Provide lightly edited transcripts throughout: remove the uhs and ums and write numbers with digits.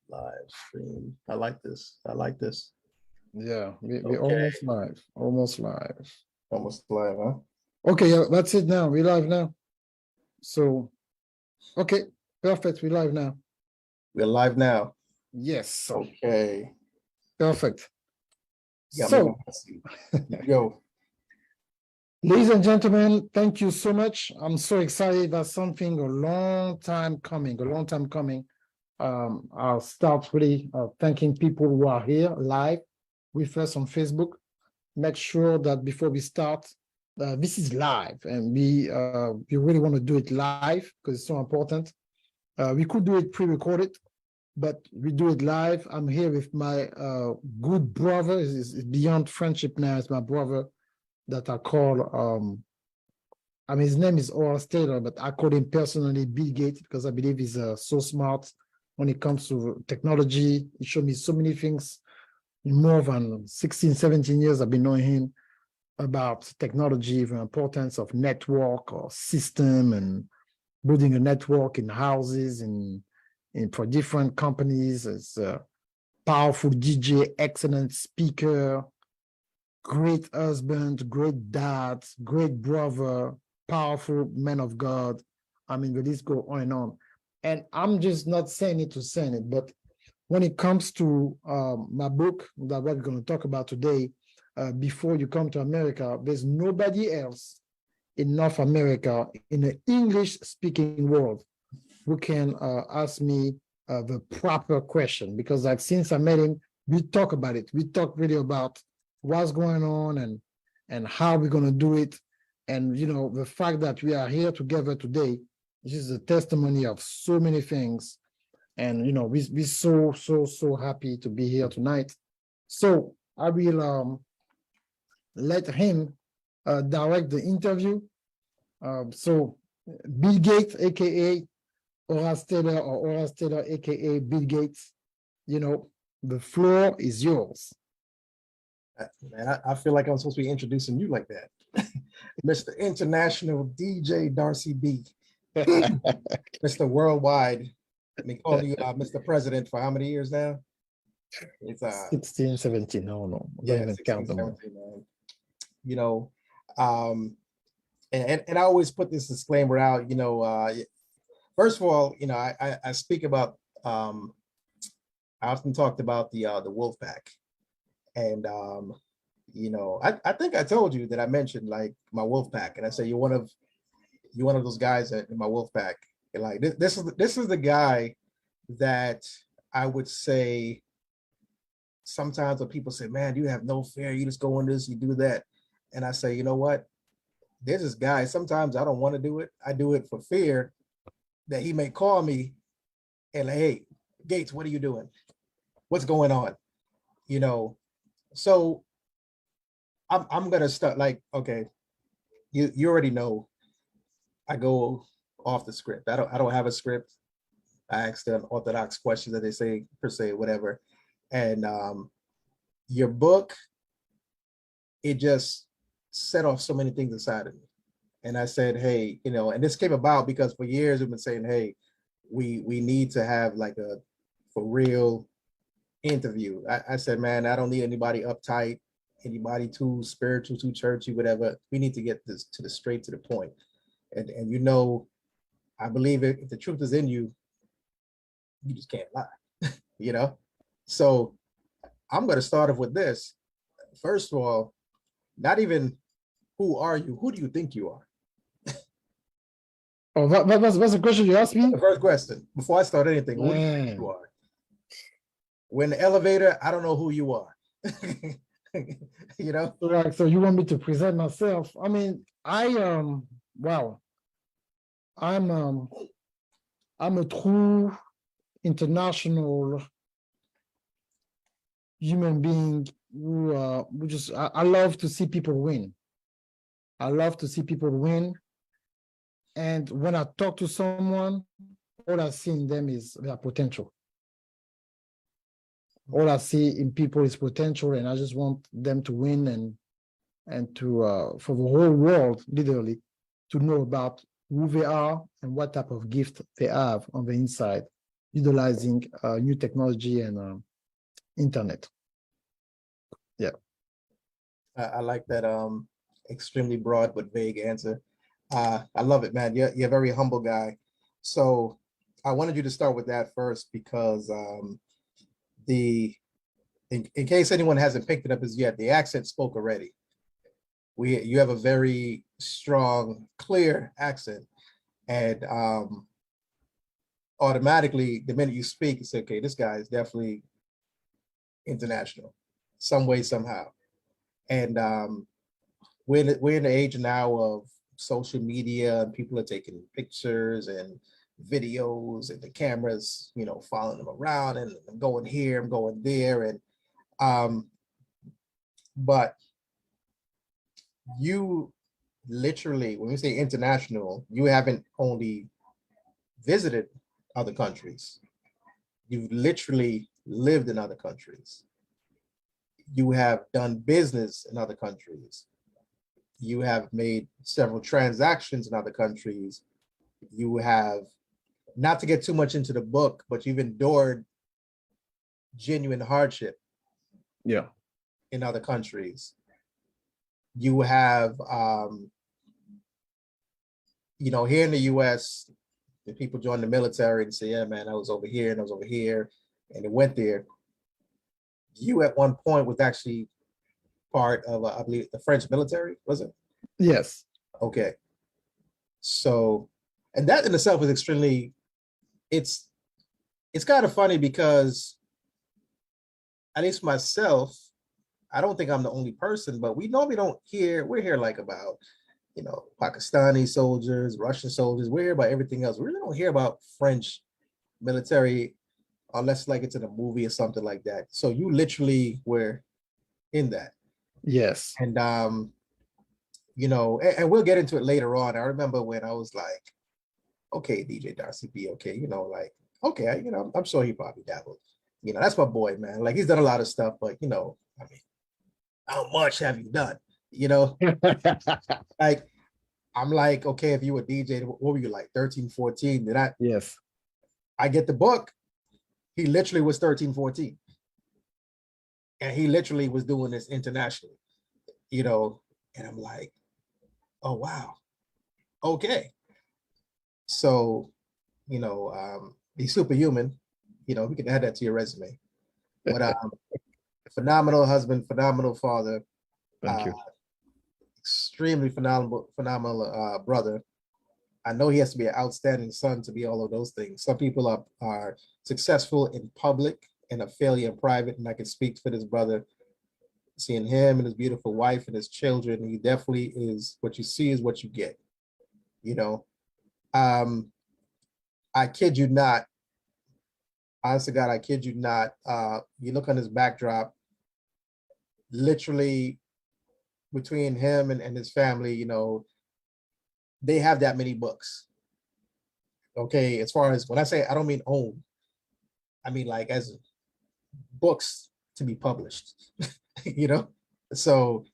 Live stream. I like this. I like this. Yeah, we Okay. almost live. Almost live. Almost live, huh? Okay, yeah, that's it now. We're live now. So, okay, perfect. We're live now. We're live now. Yes. Okay. Perfect. Yeah, So, go. ladies and gentlemen, thank you so much. I'm so excited about something a long time coming, a long time coming. I'll start really thanking people who are here live with us on Facebook. Make sure that before we start, this is live, and we really want to do it live because it's so important. We could do it pre-recorded, but we do it live. I'm here with my good brother. It's beyond friendship now. It's my brother that I call. I mean, his name is Oral Taylor, but I call him personally Bill Gates because I believe he's so smart when it comes to technology. He showed me so many things. In more than 16, 17 years, I've been knowing him about technology, the importance of network or system, and building a network in houses and for different companies. As a powerful DJ, excellent speaker, great husband, great dad, great brother, powerful man of God. I mean, the list go on and on. And I'm just not saying it to say it, but when it comes to my book that we're going to talk about today, Before You Come to America, there's nobody else in North America, in the English-speaking world, who can ask me the proper question. Because like since I met him, we talk about it. We talk really about what's going on and how we're going to do it. And, you know, the fact that we are here together today, this is a testimony of so many things. And, you know, we're so happy to be here tonight. So I will let him direct the interview. So Bill Gates, aka Horace Taylor, or Horace Taylor, aka Bill Gates, you know, the floor is yours. Man, I feel like I'm supposed to be introducing you like that. Mr. International DJ Darcy B. Mr. Worldwide. Let me call you Mr. President for how many years now? It's 16, 17. No. Yeah, don't even 16, count them. 17, man. You know, and I always put this disclaimer out, you know, first of all, you know, I speak about I often talked about the wolf pack. And you know, I think I told you that I mentioned like my wolf pack, and I say you're one of those guys in my wolf pack. And like this is the guy that I would say sometimes when people say, man, you have no fear, you just go on this, you do that. And I say, you know what? There's this guy, sometimes I don't want to do it. I do it for fear that he may call me and like, hey, Gates, what are you doing? What's going on? You know, so I'm gonna start like, okay, you already know I go off the script. I don't have a script. I ask the orthodox questions that they say per se, whatever. And your book, it just set off so many things inside of me. And I said, hey, you know, and this came about because for years we've been saying, hey, we need to have like a for real interview. I said, man, I don't need anybody uptight, anybody too spiritual, too churchy, whatever. We need to get this to the straight to the point. And you know, I believe it, if the truth is in you, you just can't lie, you know? So I'm going to start off with this. First of all, not even who are you? Who do you think you are? Oh, what's the question you asked me? The first question, before I start anything, who do you think you are? We're in the elevator, I don't know who you are. You know? So you want me to present myself? I mean, wow. I'm a true international human being who just I love to see people win. I love to see people win. And when I talk to someone, all I see in them is their potential. All I see in people is potential, and I just want them to win and to for the whole world, literally, to know about who they are and what type of gift they have on the inside. utilizing new technology and internet. Yeah. I like that extremely broad but vague answer. I love it, man. You're a very humble guy. So I wanted you to start with that first because in case anyone hasn't picked it up as yet, the accent spoke already. You have a very strong, clear accent, and automatically the minute you speak, it's okay. This guy is definitely international, some way, somehow. And we're in the age now of social media, and people are taking pictures and videos, and the cameras, following them around, and I'm going here, I'm going there, and but you literally, when we say international, you haven't only visited other countries, you've literally lived in other countries. You have done business in other countries. You have made several transactions in other countries. You have, not to get too much into the book, but you've endured genuine hardship in other countries. You have, here in the US, the people join the military and say, yeah, man, I was over here and I was over here, and it went there. You at one point was actually part of, I believe, the French military, was it? Yes. Okay. So, and that in itself is extremely, it's kind of funny because, at least myself, I don't think I'm the only person, but we normally we're here like about, Pakistani soldiers, Russian soldiers, we're here about everything else. We really don't hear about French military unless like it's in a movie or something like that. So you literally were in that. Yes. And and we'll get into it later on. I remember when I was like, okay, DJ Darcy B, okay, okay, I'm sure he probably dabbled. That's my boy, man. Like, he's done a lot of stuff, but I mean, how much have you done? Like, I'm like, okay, if you were DJ, what were you, like 13, 14? Yes. I get the book. He literally was 13, 14. And he literally was doing this internationally, and I'm like, oh, wow. Okay. So, he's superhuman. We can add that to your resume. But phenomenal husband, phenomenal father. Thank you. Extremely phenomenal brother. I know he has to be an outstanding son to be all of those things. Some people are successful in public and a failure in private, and I can speak for this brother. Seeing him and his beautiful wife and his children, he definitely is, what you see is what you get. I kid you not. Honest to God, I kid you not. You look on his backdrop, literally between him and his family, they have that many books. Okay, as far as, when I say, I don't mean own, I mean like as books to be published, So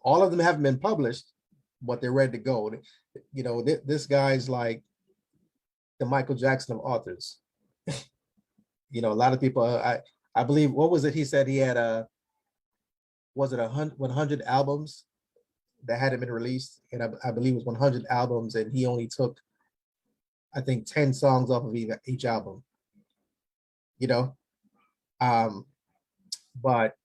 all of them haven't been published, but they're ready to go. This guy's like the Michael Jackson of authors. A lot of people, I believe, what was it? He said he had was it 100 albums that hadn't been released? And I believe it was 100 albums, and he only took, I think, 10 songs off of each album. But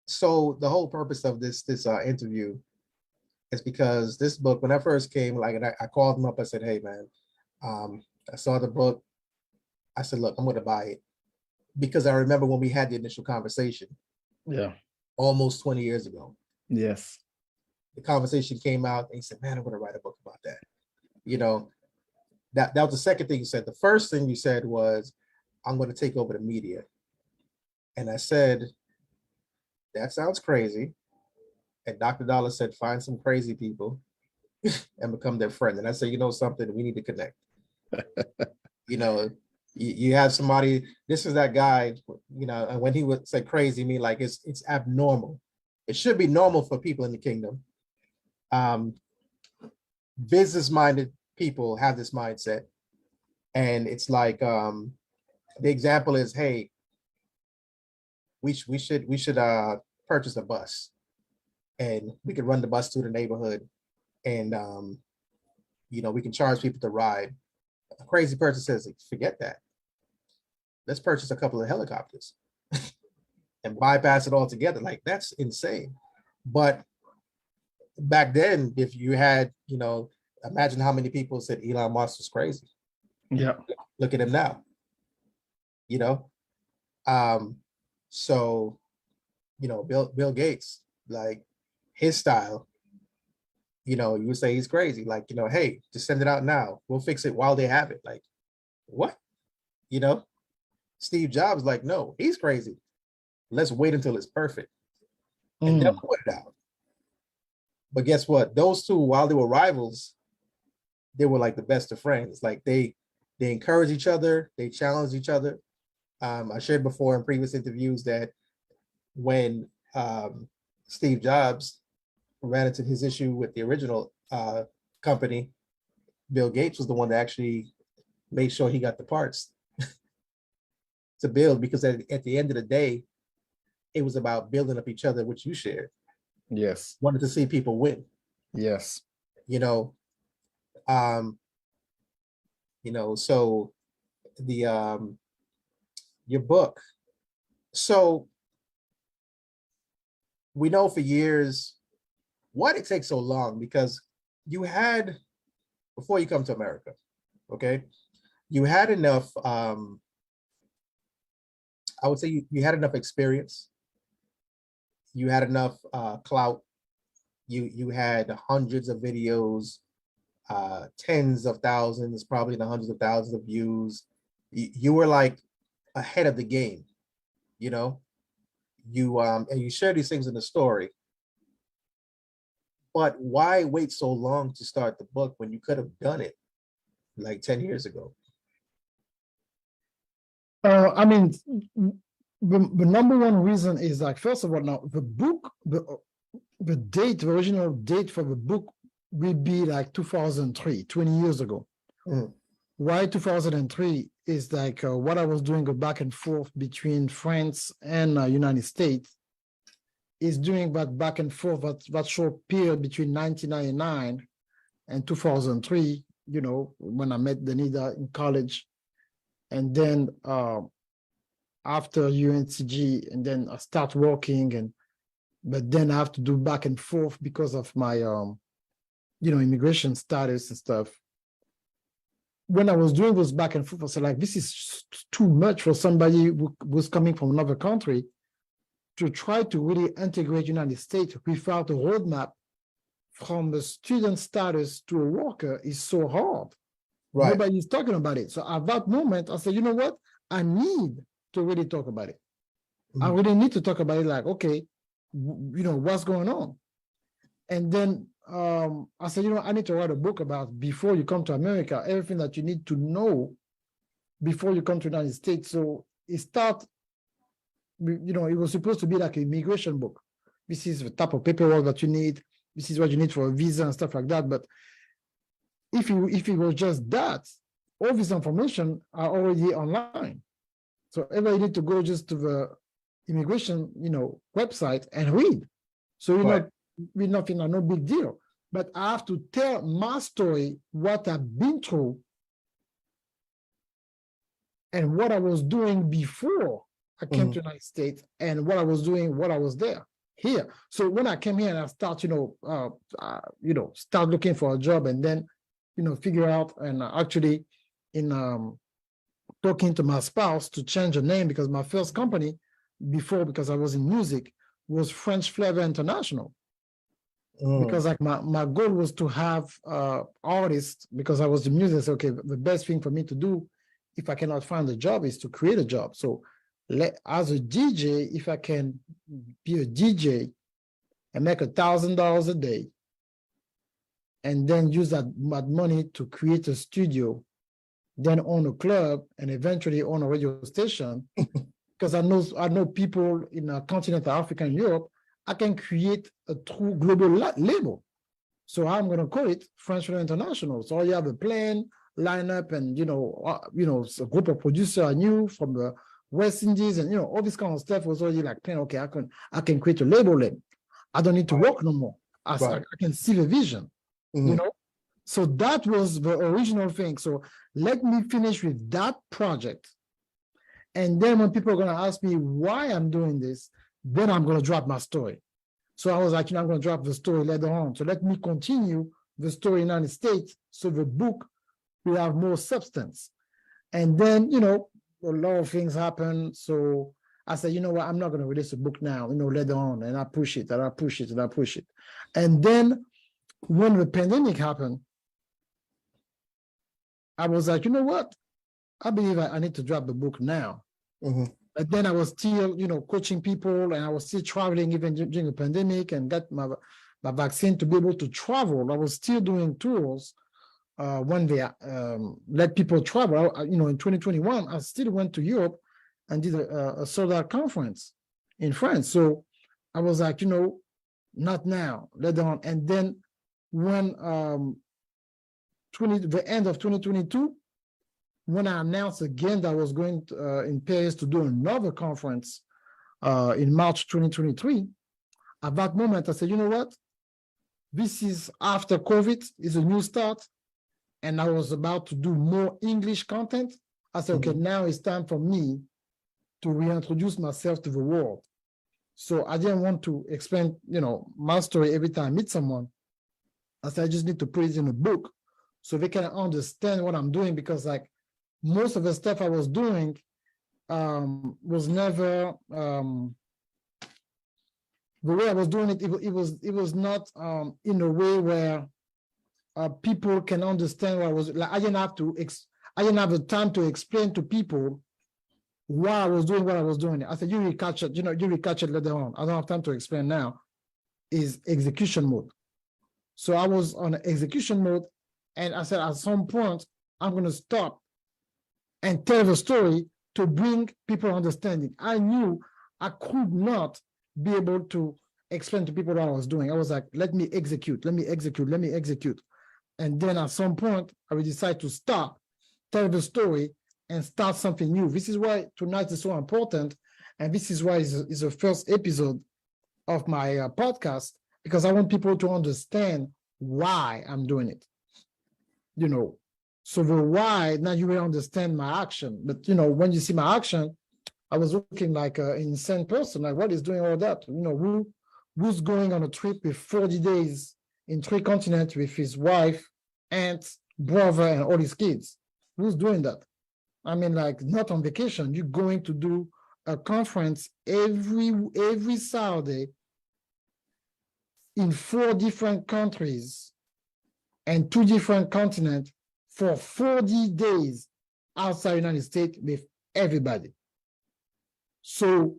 so the whole purpose of this interview is because this book, when I first came, like, and I called him up, I said, hey, man, I saw the book. I said, look, I'm going to buy it. Because I remember when we had the initial conversation. Yeah. Almost 20 years ago. Yes. The conversation came out, and he said, man, I'm going to write a book about that. That was the second thing you said. The first thing you said was, I'm going to take over the media. And I said, that sounds crazy. And Dr. Dollar said, find some crazy people and become their friend. And I said, something, we need to connect. You have somebody, this is that guy, and when he would say crazy, me like it's abnormal. It should be normal for people in the kingdom. Business-minded people have this mindset. And it's like the example is, hey, we should purchase a bus, and we could run the bus through the neighborhood, and we can charge people to ride. A crazy person says, forget that. Let's purchase a couple of helicopters and bypass it all together. Like, that's insane. But back then, if you had, imagine how many people said Elon Musk was crazy. Yeah. Look at him now. So, Bill Gates, like, his style, you would say he's crazy. Like, hey, just send it out now. We'll fix it while they have it. Like, what? Steve Jobs, like, no, he's crazy. Let's wait until it's perfect and then put it out. But guess what? Those two, while they were rivals, they were like the best of friends. Like, they encourage each other, they challenge each other. I shared before in previous interviews that when Steve Jobs ran into his issue with the original company, Bill Gates was the one that actually made sure he got the parts to build, because at the end of the day, it was about building up each other, which you shared. Yes. Wanted to see people win. Yes. So the your book. So we know for years why it takes so long, because you had, before you come to America, okay, you had enough, I would say you had enough experience, you had enough clout, you had hundreds of videos, tens of thousands, probably the hundreds of thousands of views. You were like ahead of the game, and you share these things in the story. But why wait so long to start the book when you could have done it like 10 years ago? I mean, the number one reason is, like, first of all, now the book, the original date for the book will be like 2003, 20 years ago. Why 2003 is like what I was doing, a back and forth between France and United States, is doing that back and forth, that short period between 1999 and 2003, when I met Danida in college. And then after UNCG, and then I start working, but then I have to do back and forth because of my, immigration status and stuff. When I was doing those back and forth, I was like, this is too much for somebody who was coming from another country to try to really integrate United States without a roadmap from the student status to a worker is so hard. Right. Nobody's talking about it. So at that moment, I said, you know what? I need to really talk about it. I really need to talk about it, like, okay, what's going on? And then I said, I need to write a book about, before you come to America, everything that you need to know before you come to the United States. So it was supposed to be like an immigration book. This is the type of paperwork that you need. This is what you need for a visa and stuff like that. But if it was just that, all this information are already online. So everybody need to go just to the immigration, website and read. So we're not in no big deal. But I have to tell my story, what I've been through, and what I was doing before I came to the United States, and what I was doing while I was here. So when I came here and I start, start looking for a job, and then, figure out, and actually in talking to my spouse to change the name, because my first company before, because I was in music, was French Flavor International. Because like my goal was to have artists, because I was the music. So, okay, the best thing for me to do, if I cannot find a job, is to create a job. So as a DJ, if I can be a DJ and make $1,000 a day, and then use that money to create a studio, then own a club, and eventually own a radio station, because I know people in continental Africa and Europe, I can create a true global label. So I'm going to call it French Flavor International. So you have a plan, lineup and, a group of producers I knew from the West Indies and, all this kind of stuff was already like, okay, I can create a label then. I don't need to work no more. I can see the vision, So that was the original thing. So let me finish with that project. And then when people are going to ask me why I'm doing this, then I'm going to drop my story. So I was like, I'm going to drop the story later on. So let me continue the story in the United States so the book will have more substance. And then, a lot of things happen. So I said, you know what, I'm not going to release a book now, later on. And I push it and I push it and I push it. And then when the pandemic happened, I was like, you know what? I believe I need to drop the book now. But then I was still, coaching people and I was still traveling even during the pandemic and got my vaccine to be able to travel. I was still doing tours when they let people travel. In 2021, I still went to Europe and did a sold-out conference in France. So I was like, not now, later on. And then when the end of 2022, when I announced again that I was going in Paris to do another conference in March 2023, at that moment I said, you know what? This is after COVID, it's a new start. And I was about to do more English content. I said, okay, now it's time for me to reintroduce myself to the world. So I didn't want to explain, my story every time I meet someone. I said, I just need to put it in a book so they can understand what I'm doing, because like most of the stuff I was doing was never the way I was doing it. It was not in a way where people can understand what I was like. I didn't have the time to explain to people why I was doing what I was doing. I said, you will catch it. You will catch it later on. I don't have time to explain now. Is execution mode. So I was on execution mode, and I said at some point I'm going to stop and tell the story to bring people understanding. I knew I could not be able to explain to people what I was doing. I was like, let me execute. And then at some point, I will decide to stop, tell the story, and start something new. This is why tonight is so important. And this is why it's the first episode of my podcast, because I want people to understand why I'm doing it. So the why, now you will understand my action. But, when you see my action, I was looking like an insane person. Like, what is doing all that? Who's going on a trip with 40 days in 3 continents with his wife, aunt, brother, and all his kids? Who's doing that? I mean, like, not on vacation. You're going to do a conference every Saturday in 4 different countries and 2 different continents for 40 days outside the United States with everybody. So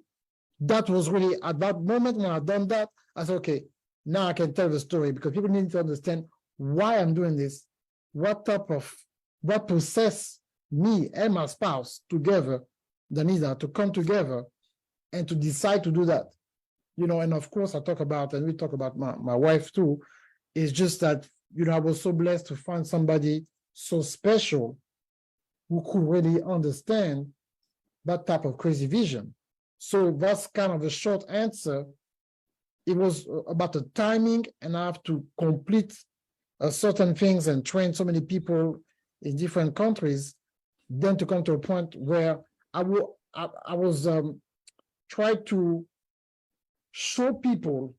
that was really, at that moment when I done that, I said, okay, now I can tell the story, because people need to understand why I'm doing this, what process me and my spouse together, Danisa, to come together and to decide to do that. And of course I talk about, and we talk about my wife too, is just that, I was so blessed to find somebody so special who could really understand that type of crazy vision. So that's kind of a short answer. It was about the timing, and I have to complete certain things and train so many people in different countries, then to come to a point where I was trying to show people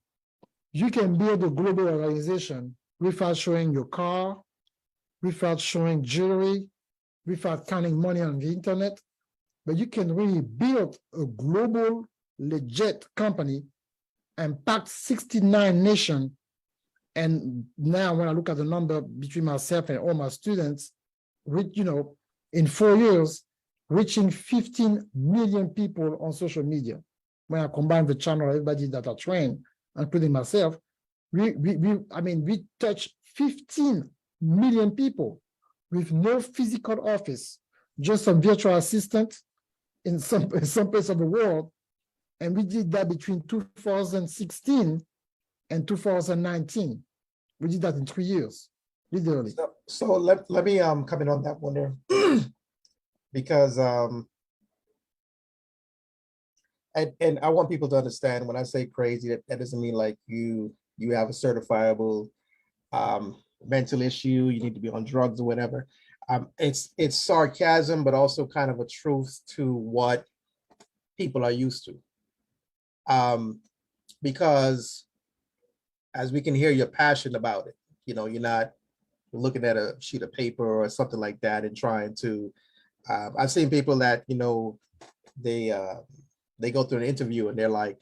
you can build a global organization without showing your car, without showing jewelry, without counting money on the internet, but you can really build a global, legit company and impact 69 nations. And now when I look at the number between myself and all my students, in 4 years, reaching 15 million people on social media. When I combine the channel, everybody that I train, including myself, we touch 15 million people with no physical office, just some virtual assistant in some place of the world. And we did that between 2016 and 2019. We did that in 3 years, literally. So let me come in on that one there because and I want people to understand when I say crazy, that doesn't mean like you have a certifiable mental issue, you need to be on drugs or whatever. It's sarcasm, but also kind of a truth to what people are used to. Because as we can hear, you're passionate about it. You know, you're not looking at a sheet of paper or something like that and trying to. I've seen people that they uh, they go through an interview and they're like,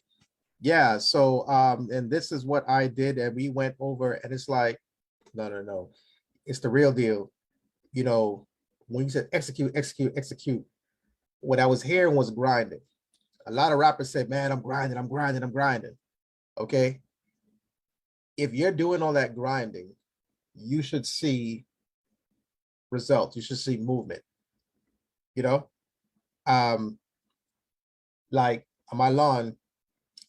yeah, so and this is what I did, and we went over, and it's like, no, no, no, it's the real deal. You know, when you said execute, execute, execute, what I was hearing was grinding. A lot of rappers said, man, I'm grinding, I'm grinding, I'm grinding. Okay. If you're doing all that grinding, you should see results. You should see movement, you know? Um, like on my lawn,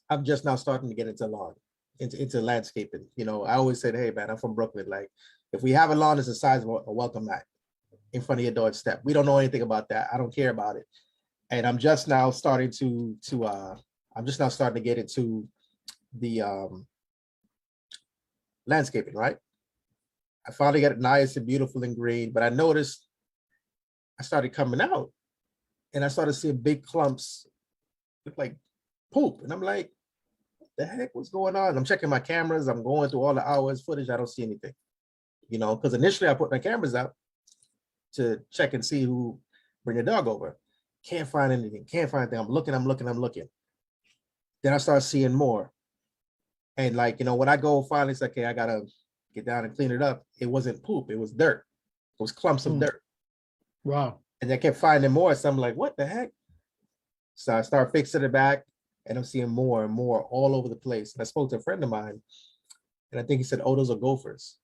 I'm just now starting to get into lawn, into landscaping. You know, I always said, hey man, I'm from Brooklyn. Like, if we have a lawn that's the size of a welcome mat in front of your doorstep, we don't know anything about that. I don't care about it. And I'm just now starting I'm just now starting to get into the landscaping, right? I finally got it nice and beautiful and green, but I noticed I started coming out and I started seeing big clumps look like poop. And I'm like, what the heck, what's going on? I'm checking my cameras, I'm going through all the hours footage, I don't see anything, because initially I put my cameras out to check and see who bring a dog over. Can't find anything, can't find anything. I'm looking, I'm looking, I'm looking. Then I start seeing more. And like, when I go finally, it's like, okay, I gotta get down and clean it up. It wasn't poop, it was dirt. It was clumps of dirt. Wow. And I kept finding more. So I'm like, what the heck? So I start fixing it back and I'm seeing more and more all over the place. And I spoke to a friend of mine and I think he said, oh, those are gophers.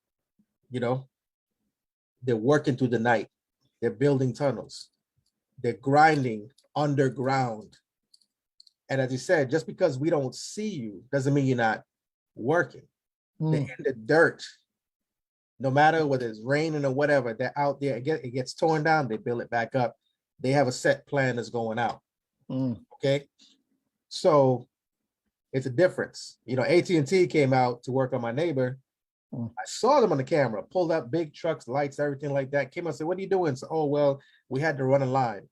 They're working through the night. They're building tunnels. They're grinding underground. And as he said, just because we don't see you doesn't mean you're not working. They're in the dirt. No matter whether it's raining or whatever, they're out there. It gets torn down, they build it back up. They have a set plan that's going out. Okay. So it's a difference. AT&T came out to work on my neighbor. I saw them on the camera, pulled up big trucks, lights, everything like that. Came out and said, what are you doing? So, oh, well, we had to run a line.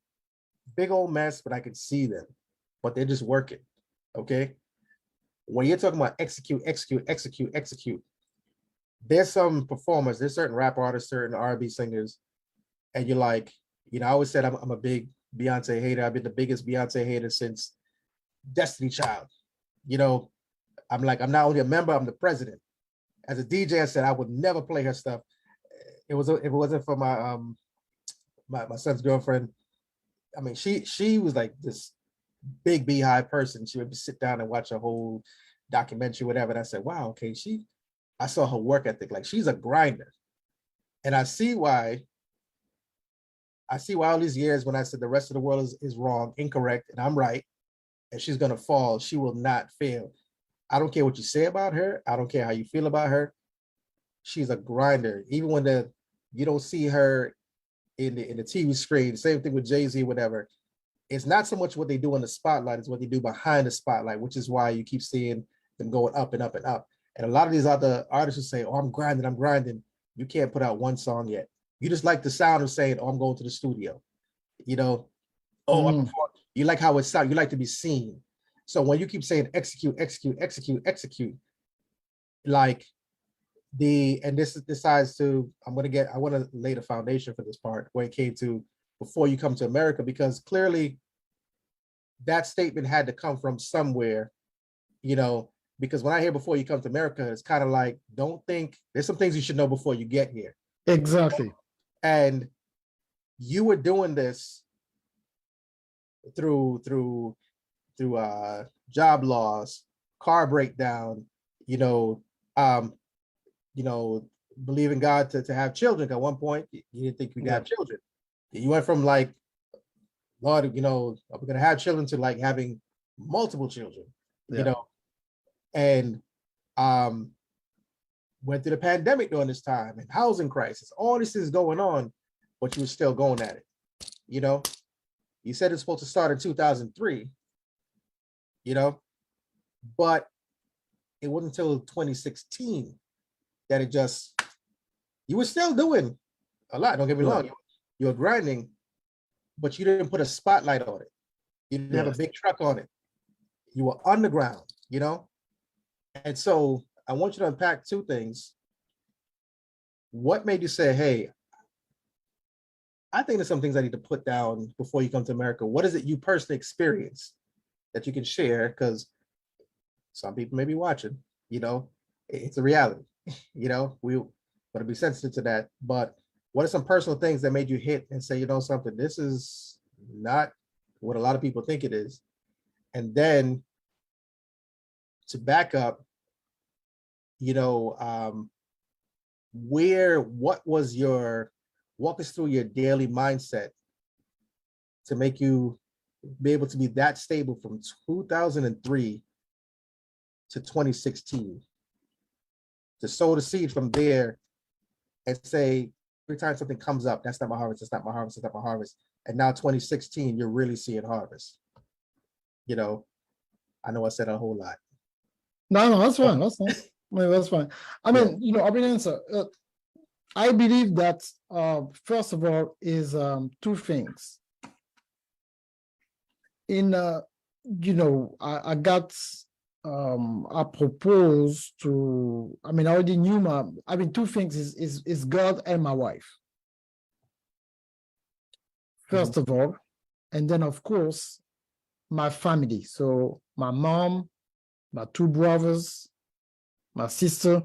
Big old mess, but I could see them. But they're just working. Okay. When you're talking about execute, execute, execute, execute, there's some performers, there's certain rap artists, certain R&B singers, and you're like, I always said I'm a big Beyonce hater. I've been the biggest Beyonce hater since Destiny Child. I'm like, I'm not only a member, I'm the president. As a DJ, I said I would never play her stuff. If it wasn't for my son's girlfriend, I mean, she was like this big beehive person. She would sit down and watch a whole documentary, whatever. And I said, wow, okay, I saw her work ethic. Like, she's a grinder. And I see why all these years when I said the rest of the world is wrong, incorrect, and I'm right, and she's gonna fall, she will not fail. I don't care what you say about her. I don't care how you feel about her. She's a grinder. Even when you don't see her in the TV screen, same thing with Jay-Z, whatever. It's not so much what they do in the spotlight, it's what they do behind the spotlight, which is why you keep seeing them going up and up and up. And a lot of these other artists will say, oh, I'm grinding, I'm grinding. You can't put out one song yet. You just like the sound of saying, oh, I'm going to the studio. You like how it sounds. You like to be seen. So when you keep saying execute, execute, execute, execute, like this decides to, I want to lay the foundation for this part where it came to before you come to America, because clearly that statement had to come from somewhere, because when I hear before you come to America, it's kind of like, don't think, there's some things you should know before you get here. Exactly. And you were doing this through job loss, car breakdown, believe in God to have children. At one point, you didn't think you could have children. You went from like, Lord, we're gonna have children to like having multiple children, and went through the pandemic during this time and housing crisis, all this is going on, but you were still going at it. You know, you said it's supposed to start in 2003, you know, but it wasn't until 2016 that it just, you were still doing a lot. Don't get me wrong, you were grinding, but you didn't put a spotlight on it. You didn't have a big truck on it. You were underground, you know? And so I want you to unpack two things. What made you say, hey, I think there's some things I need to put down before you come to America? What is it you personally experienced that you can share? Because some people may be watching, you know, it's a reality, you know, we want to be sensitive to that. But what are some personal things that made you hit and say, you know, something, this is not what a lot of people think it is? And then to back up, you know, what was your, walk us through your daily mindset to make you be able to be that stable from 2003 to 2016, to sow the seed from there and say, every time something comes up, that's not my harvest, it's not my harvest, it's not my harvest. And now 2016, you're really seeing harvest. You know, I know I said a whole lot. No, that's fine. That's fine. I mean, that's fine. I mean, you know, I mean, answer. I believe that first of all is two things. In you know, I got I proposed to. I mean, I already knew my. I mean, two things is God and my wife. First of all, and then of course, my family. So my mom, my two brothers, my sister,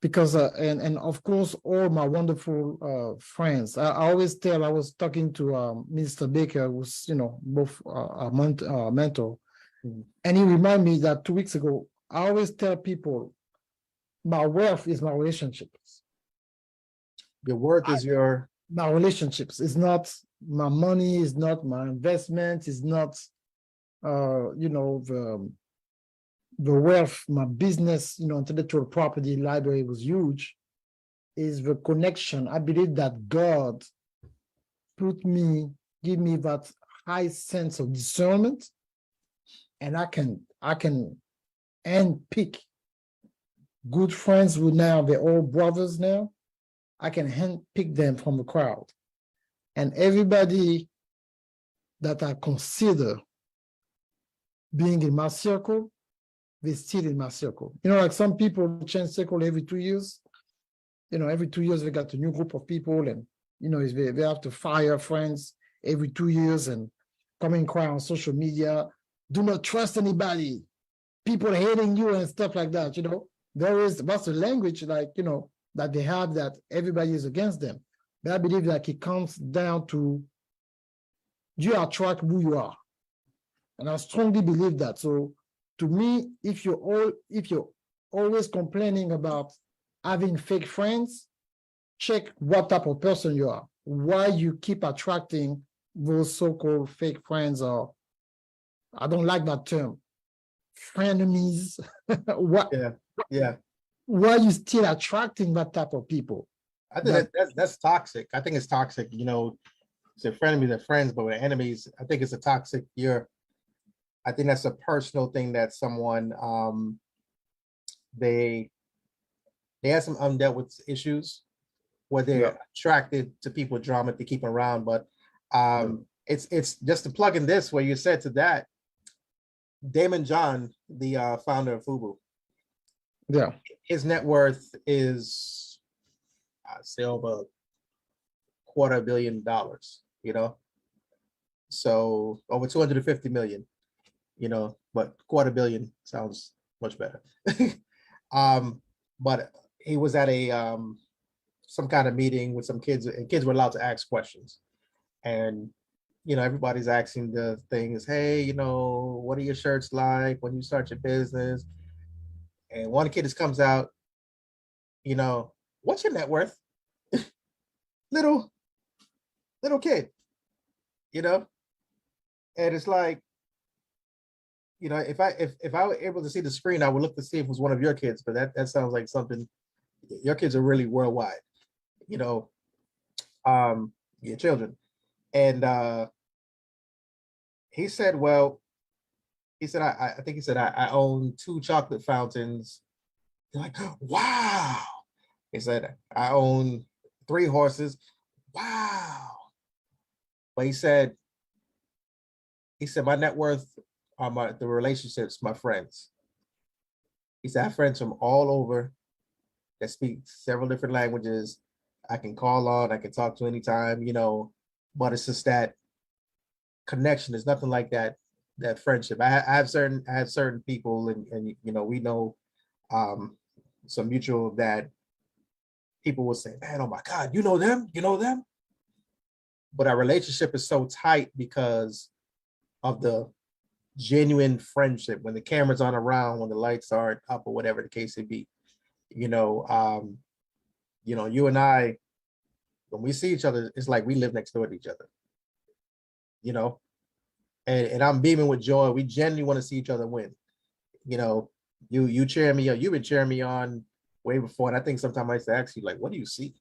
because and of course all my wonderful friends. I always tell, I was talking to Mr. Baker, who's, you know, both our mentor, and he reminded me that 2 weeks ago, I always tell people my wealth is my relationships. Your worth is your, my relationships. It's not my money, it's not my investment, it's not you know, the wealth, my business, you know, intellectual property library was huge, is the connection. I believe that God give me that high sense of discernment, and I can handpick good friends who now they're all brothers now. I can handpick them from the crowd. And everybody that I consider being in my circle, they're still in my circle. You know, like some people change circle every 2 years. You know, every 2 years they got a new group of people, and you know, they have to fire friends every 2 years and come and cry on social media. Do not trust anybody. People hating you and stuff like that. You know, that's the language, like, you know, that they have, that everybody is against them. But I believe that it comes down to you attract who you are, and I strongly believe that. So to me, if you're always complaining about having fake friends, check what type of person you are. Why you keep attracting those so-called fake friends, or I don't like that term, frenemies. What? yeah. Why are you still attracting that type of people? I think that's toxic. I think it's toxic. You know, so frenemies are friends, but with enemies, I think it's a toxic. I think that's a personal thing that someone they have some undealt with issues where they're attracted to people drama to keep around. But it's just to plug in this where you said to that, Damon John, the founder of Fubu. Yeah. His net worth is, I'd say, over $250 million, you know? So over 250 million, you know, but $250 million sounds much better. But he was at a some kind of meeting with some kids, and kids were allowed to ask questions. And you know, everybody's asking the things, hey, you know, what are your shirts like when you start your business? And one kid just comes out, you know, what's your net worth? little kid, you know? And it's like, if I were able to see the screen, I would look to see if it was one of your kids, but that sounds like something. Your kids are really worldwide, you know, your children. And he said, well, he said, I think he said, I own 2 chocolate fountains. They're like, wow. He said, I own 3 horses. Wow. But he said, my net worth are the relationships, my friends. He said, I have friends from all over that speak several different languages. I can call on, I can talk to anytime, but it's just that connection. There's nothing like that friendship. I have certain people, and we know some mutual that people will say, man, oh my God, you know them. But our relationship is so tight because of the genuine friendship. When the cameras aren't around, when the lights aren't up, or whatever the case may be, you and I, when we see each other, it's like we live next door to each other, and I'm beaming with joy. We genuinely want to see each other win. You cheer me on. You've been cheering me on way before, and I think sometimes I used to ask you, like, what do you see?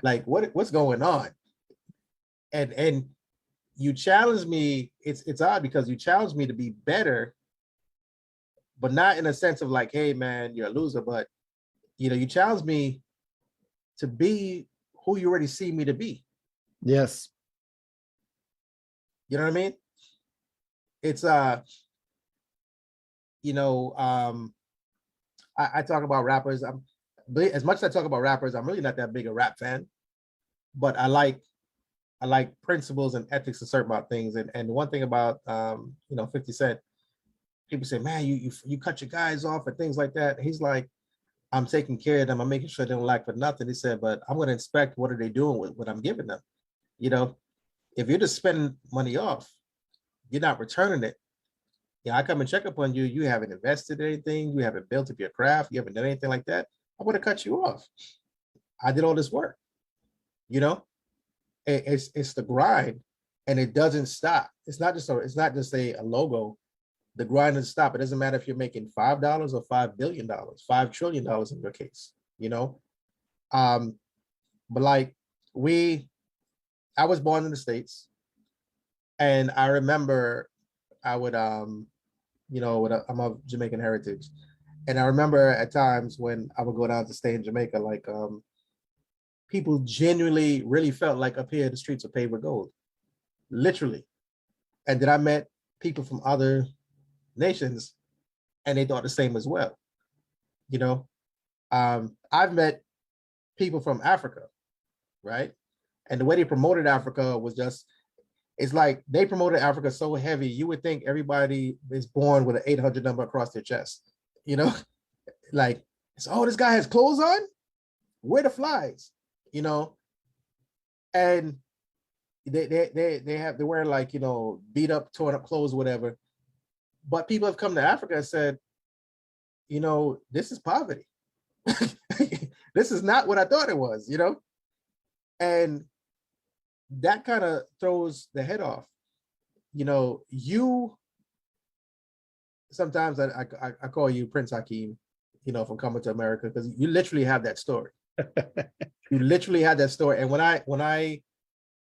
Like what's going on? And you challenge me. It's odd because you challenge me to be better, but not in a sense of like, hey man, you're a loser, but you challenge me to be who you already see me to be. Yes. You know what I mean? It's I talk about rappers. As much as I talk about rappers, I'm really not that big a rap fan, but I like principles and ethics and certain about things. And one thing about 50 Cent, people say, man, you cut your guys off and things like that. He's like, I'm taking care of them. I'm making sure they don't lack for nothing. He said, but I'm going to inspect what are they doing with what I'm giving them. If you're just spending money off, you're not returning it. I come and check up on you. You haven't invested in anything. You haven't built up your craft. You haven't done anything like that. I would have cut you off. I did all this work. It's the grind, and it doesn't stop. It's not just a logo. The grind doesn't stop. It doesn't matter if you're making $5 or $5 billion, $5 trillion in your case. But like I was born in the States, and I remember I would I'm of Jamaican heritage, and I remember at times when I would go down to stay in Jamaica, like people genuinely really felt like up here the streets are paved with gold, literally. And then I met people from other nations, and they thought the same as well. I've met people from Africa, right? And the way they promoted Africa was it's like they promoted Africa so heavy, you would think everybody is born with an 800 number across their chest, like, oh, this guy has clothes on? Where the flies? And they're wearing like, beat up, torn up clothes, whatever. But people have come to Africa and said, this is poverty. This is not what I thought it was, and that kind of throws the head off. You sometimes I call you Prince Hakeem, from Coming to America, because you literally have that story. You literally had that story. And when I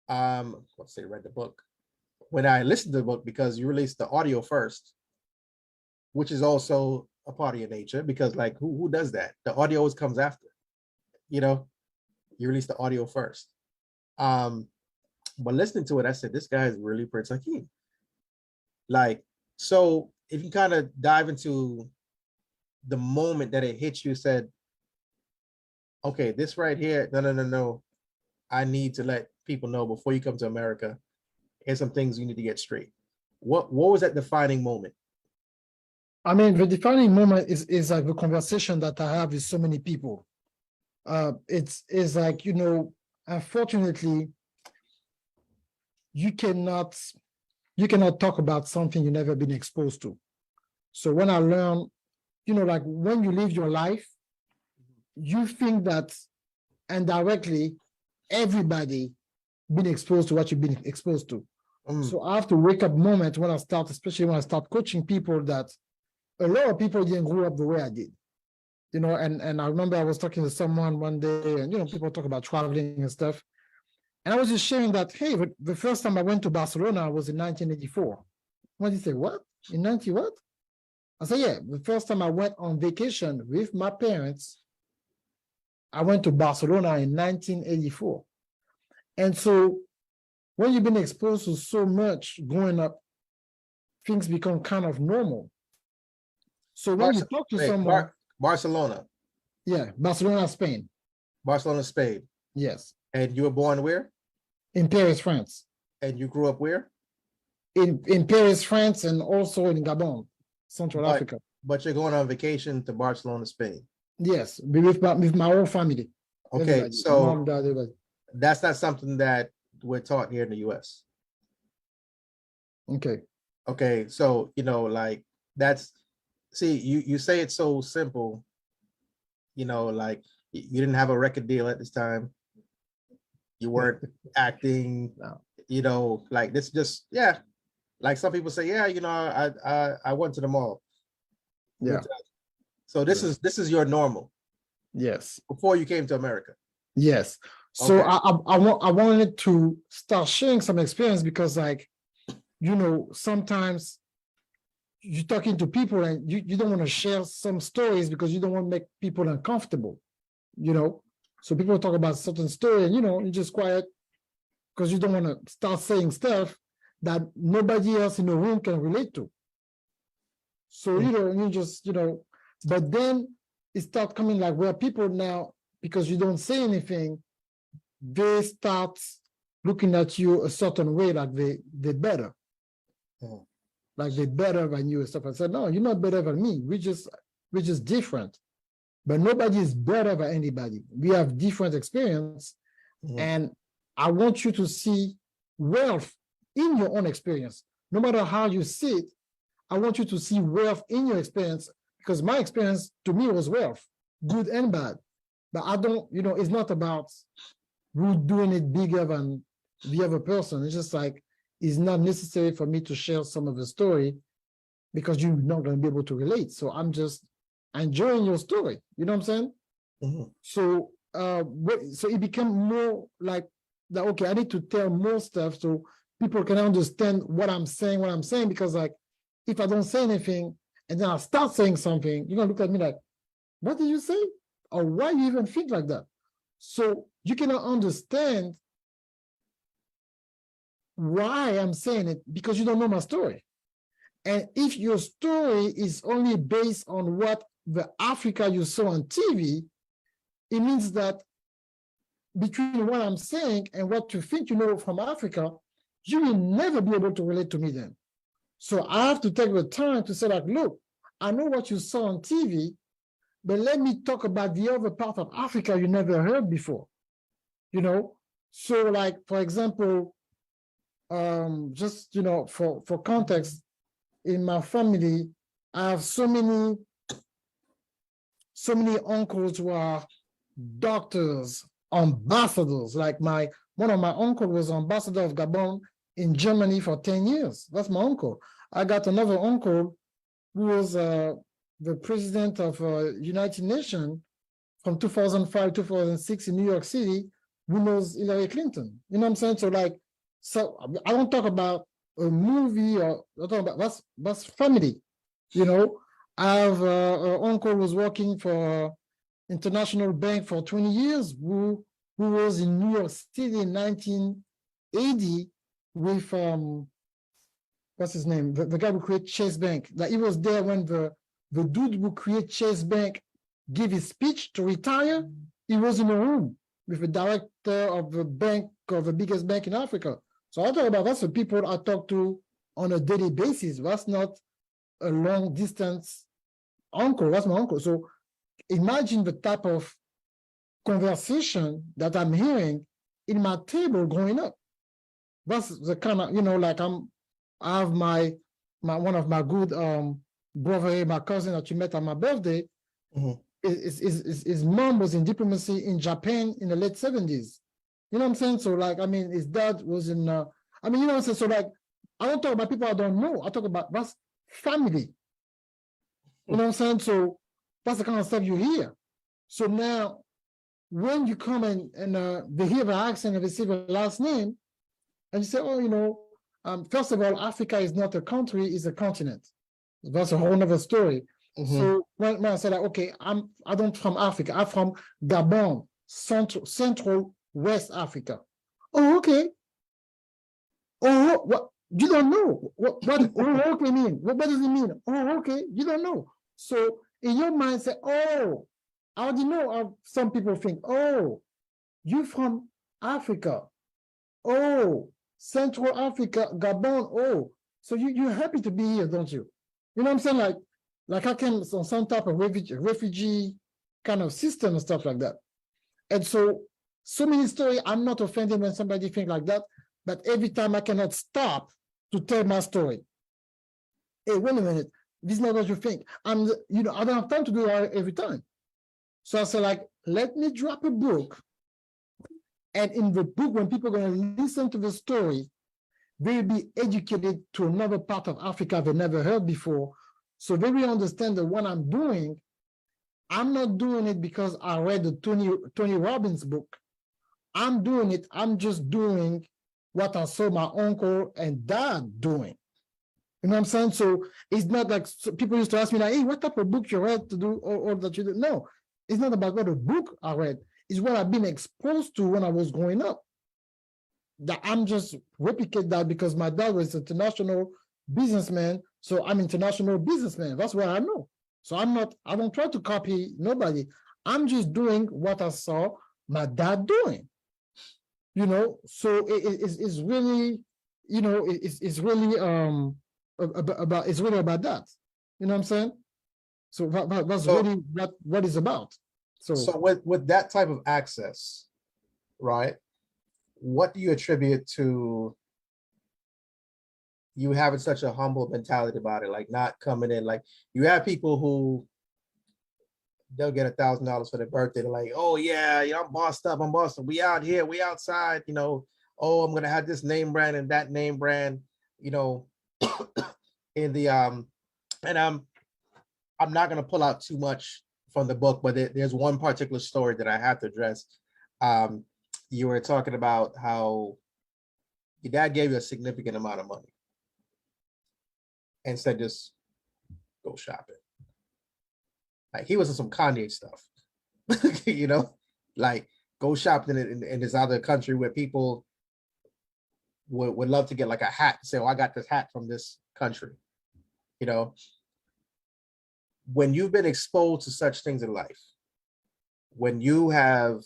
let's say read the book, when I listened to the book, because you released the audio first, which is also a part of your nature, because like who does that? The audio always comes after. You release the audio first. But listening to it, I said, this guy is really Prince Hakeem. Like, so if you kind of dive into the moment that it hit you, said, okay, this right here, no. I need to let people know before you come to America, here's some things you need to get straight. What was that defining moment? I mean, the defining moment is like the conversation that I have with so many people. It's like, unfortunately, you cannot talk about something you've never been exposed to. So when I learn, like when you live your life, you think that indirectly everybody been exposed to what you've been exposed to. Mm. So I have to wake up moment when I start, especially when I start coaching people, that a lot of people didn't grow up the way I did. You know, and I remember I was talking to someone one day, and people talk about traveling and stuff. And I was just sharing that, hey, the first time I went to Barcelona was in 1984. What did you say? What? In 90 what? I said, yeah, the first time I went on vacation with my parents, I went to Barcelona in 1984. And so when you've been exposed to so much growing up, things become kind of normal. So when you talk to someone, Barcelona, yeah, Barcelona, Spain. Barcelona, Spain. Yes. And you were born where? In Paris, France. And you grew up where? In Paris, France, and also in Gabon, Central Africa. But you're going on vacation to Barcelona, Spain. Yes, with my whole family. Okay, everybody. so Mom, dad, everybody. That's not something that we're taught here in the US. Okay. Okay, so like see, you say it's so simple, like you didn't have a record deal at this time. You weren't acting, No. like this just, yeah. Like some people say, yeah, I went to the mall. Yeah. So this is your normal Yes. before you came to America. Yes. So Okay. I wanted to start sharing some experience because, like, sometimes you're talking to people and you don't want to share some stories because you don't want to make people uncomfortable, So people talk about certain story and, you're just quiet because you don't want to start saying stuff that nobody else in the room can relate to. So, you just, but then it starts coming like where people now, because you don't say anything, they start looking at you a certain way, like they're better. Mhm. Like they're better than you and stuff. I said, no, you're not better than me. We're just different. But nobody is better than anybody. We have different experience. Mhm. And I want you to see wealth in your own experience. No matter how you see it, I want you to see wealth in your experience, because my experience to me was wealth, good and bad. But I don't, it's not about who doing it bigger than the other person. It's just like, it's not necessary for me to share some of the story because you're not going to be able to relate. So I'm just enjoying your story. You know what I'm saying? Mhm. So, so it became more like that. Okay, I need to tell more stuff so people can understand what I'm saying, because, like, if I don't say anything and then I start saying something, you're gonna look at me like, what did you say? Or why you even think like that? So you cannot understand why I'm saying it because you don't know my story. And if your story is only based on what the Africa you saw on TV, it means that between what I'm saying and what you think you know from Africa, you will never be able to relate to me then. So I have to take the time to say, like, look, I know what you saw on TV, but let me talk about the other part of Africa you never heard before. So, like, for example, just for context, in my family, I have so many uncles who are doctors, ambassadors. Like one of my uncles was ambassador of Gabon in Germany for 10 years. That's my uncle. I got another uncle who was the president of United Nations from 2005, 2006 in New York City, who knows Hillary Clinton. You know what I'm saying? So I don't talk about a movie or I talk about that's family. I have an uncle who was working for International Bank for 20 years, who was in New York City in 1980 with what's his name? The guy who created Chase Bank. That he was there when the dude who created Chase Bank gave his speech to retire. He was in a room with the director of the bank, of the biggest bank in Africa. So I talk about that's the people I talk to on a daily basis. That's not a long distance uncle. That's my uncle. So imagine the type of conversation that I'm hearing in my table growing up. That's the kind of, like I have my one of my good brother, my cousin that you met on my birthday. Mhm. His mom was in diplomacy in Japan in the late 70s. You know what I'm saying? So, like, I mean, his dad was in I mean, you know what I'm saying? So like, I don't talk about people I don't know. I talk about that's family. You know what I'm saying? So that's the kind of stuff you hear. So now, when you come and they hear the accent and they see the last name, and you say, oh, you know, first of all, Africa is not a country, it's a continent. That's a whole nother story. So when I say like, okay, I don't from Africa, I'm from Gabon, Central West Africa. Oh, okay. Oh, what you don't know. What oh, okay mean? What does it mean? Oh, okay, you don't know. So in your mind, say, oh, I already know some people think, oh, you from Africa. Oh, Central Africa, Gabon. Oh, so you're happy to be here, don't you? You know what I'm saying? Like I came on some type of refugee kind of system and stuff like that. And so many stories, I'm not offended when somebody think like that, but every time I cannot stop to tell my story. Hey, wait a minute, this is not what you think. I don't have time to do it every time. So I said, like, let me drop a book. And in the book, when people are going to listen to the story, they'll be educated to another part of Africa they've never heard before. So they will understand that what I'm doing, I'm not doing it because I read the Tony Robbins book. I'm doing it, I'm just doing what I saw my uncle and dad doing. You know what I'm saying? So it's not like people used to ask me, like, hey, what type of book you read to do or that you do? No, it's not about what a book I read. It's what I've been exposed to when I was growing up. That I'm just replicate that because my dad was an international businessman. So I'm international businessman. That's what I know. So I don't try to copy nobody. I'm just doing what I saw my dad doing. You know, so it's really, you know, it's really about it's really about that. You know what I'm saying? So that's really what it's about. So with that type of access, right? What do you attribute to you having such a humble mentality about it? Like not coming in, like you have people who they'll get $1,000 for their birthday. They're like, oh yeah, I'm bossed up. I'm bossed up. We out here, we outside, you know, oh, I'm gonna have this name brand and that name brand, you know, in the and I'm not gonna pull out too much from the book, but there's one particular story that I have to address. You were talking about how your dad gave you a significant amount of money and said, just go shopping. Like he was in some Kanye stuff, you know, like go shopping in this other country where people would love to get like a hat, say, oh, I got this hat from this country, you know. When you've been exposed to such things in life, when you have,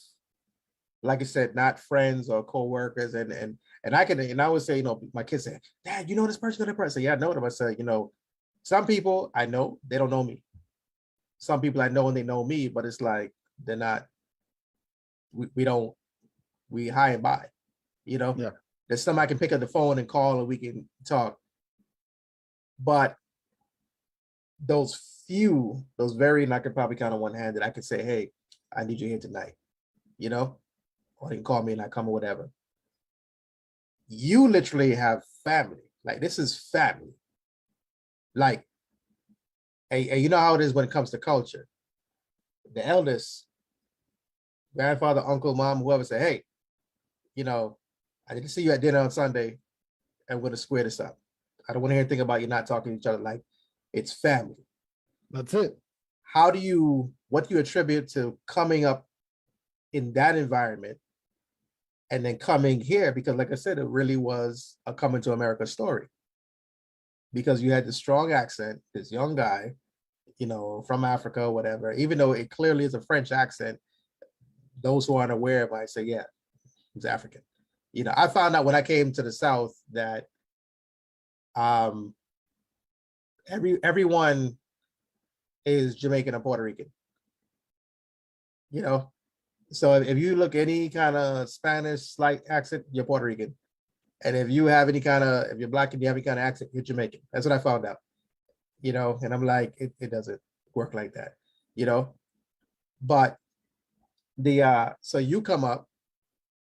like I said, not friends or co-workers, and I would say, you know, my kids say, Dad, you know this person, that person. Yeah, I know them. I say, you know, some people I know, they don't know me. Some people I know and they know me, but it's like they're not, we high and by, you know. Yeah. There's some I can pick up the phone and call and we can talk. But those very, and I could probably count on one hand that I could say, hey, I need you here tonight, you know, or you can call me and I come or whatever. You literally have family. Like this is family. Like, and you know how it is when it comes to culture. The eldest, grandfather, uncle, mom, whoever say, hey, you know, I need to see you at dinner on Sunday and we're gonna square this up. I don't want to hear anything about you not talking to each other. Like it's family. That's it. What do you attribute to coming up in that environment and then coming here? Because like I said, it really was a coming to America story. Because you had this strong accent, this young guy, you know, from Africa, whatever, even though it clearly is a French accent, those who aren't aware of it might say, yeah, he's African. You know, I found out when I came to the South that everyone is Jamaican or Puerto Rican. You know, so if you look any kind of Spanish slight accent, you're Puerto Rican. And if you have any kind of, if you're Black and you have any kind of accent, you're Jamaican. That's what I found out. You know, and I'm like, it doesn't work like that, you know. But so you come up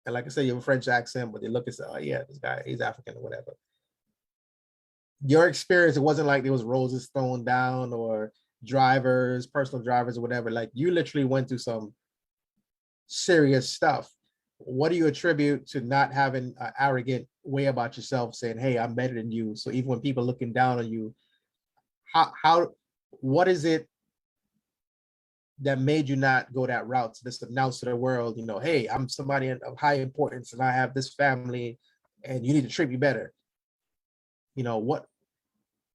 and like I said, you have a French accent, but they look and say, oh yeah, this guy, he's African or whatever. Your experience, it wasn't like there was roses thrown down or drivers, personal drivers or whatever. Like you literally went through some serious stuff. What do you attribute to not having an arrogant way about yourself, saying, hey, I'm better than you? So even when people are looking down on you, what is it that made you not go that route to just announce to the world, you know, hey, I'm somebody of high importance and I have this family and you need to treat me better? You know, what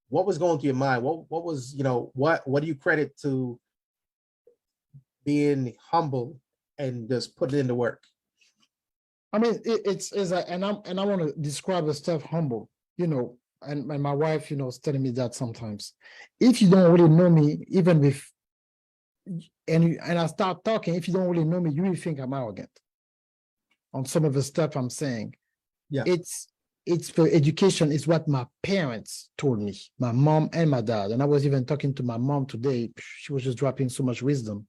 was going through your mind? What was, you know, what do you credit to being humble and just put it into work? I mean, it's like, and I want to describe the stuff humble, you know, and my wife, you know, is telling me that sometimes, if you don't really know me, even with, and I start talking, if you don't really know me, you will think I'm arrogant on some of the stuff I'm saying. Yeah. It's for education. It's what my parents told me, my mom and my dad. And I was even talking to my mom today. She was just dropping so much wisdom.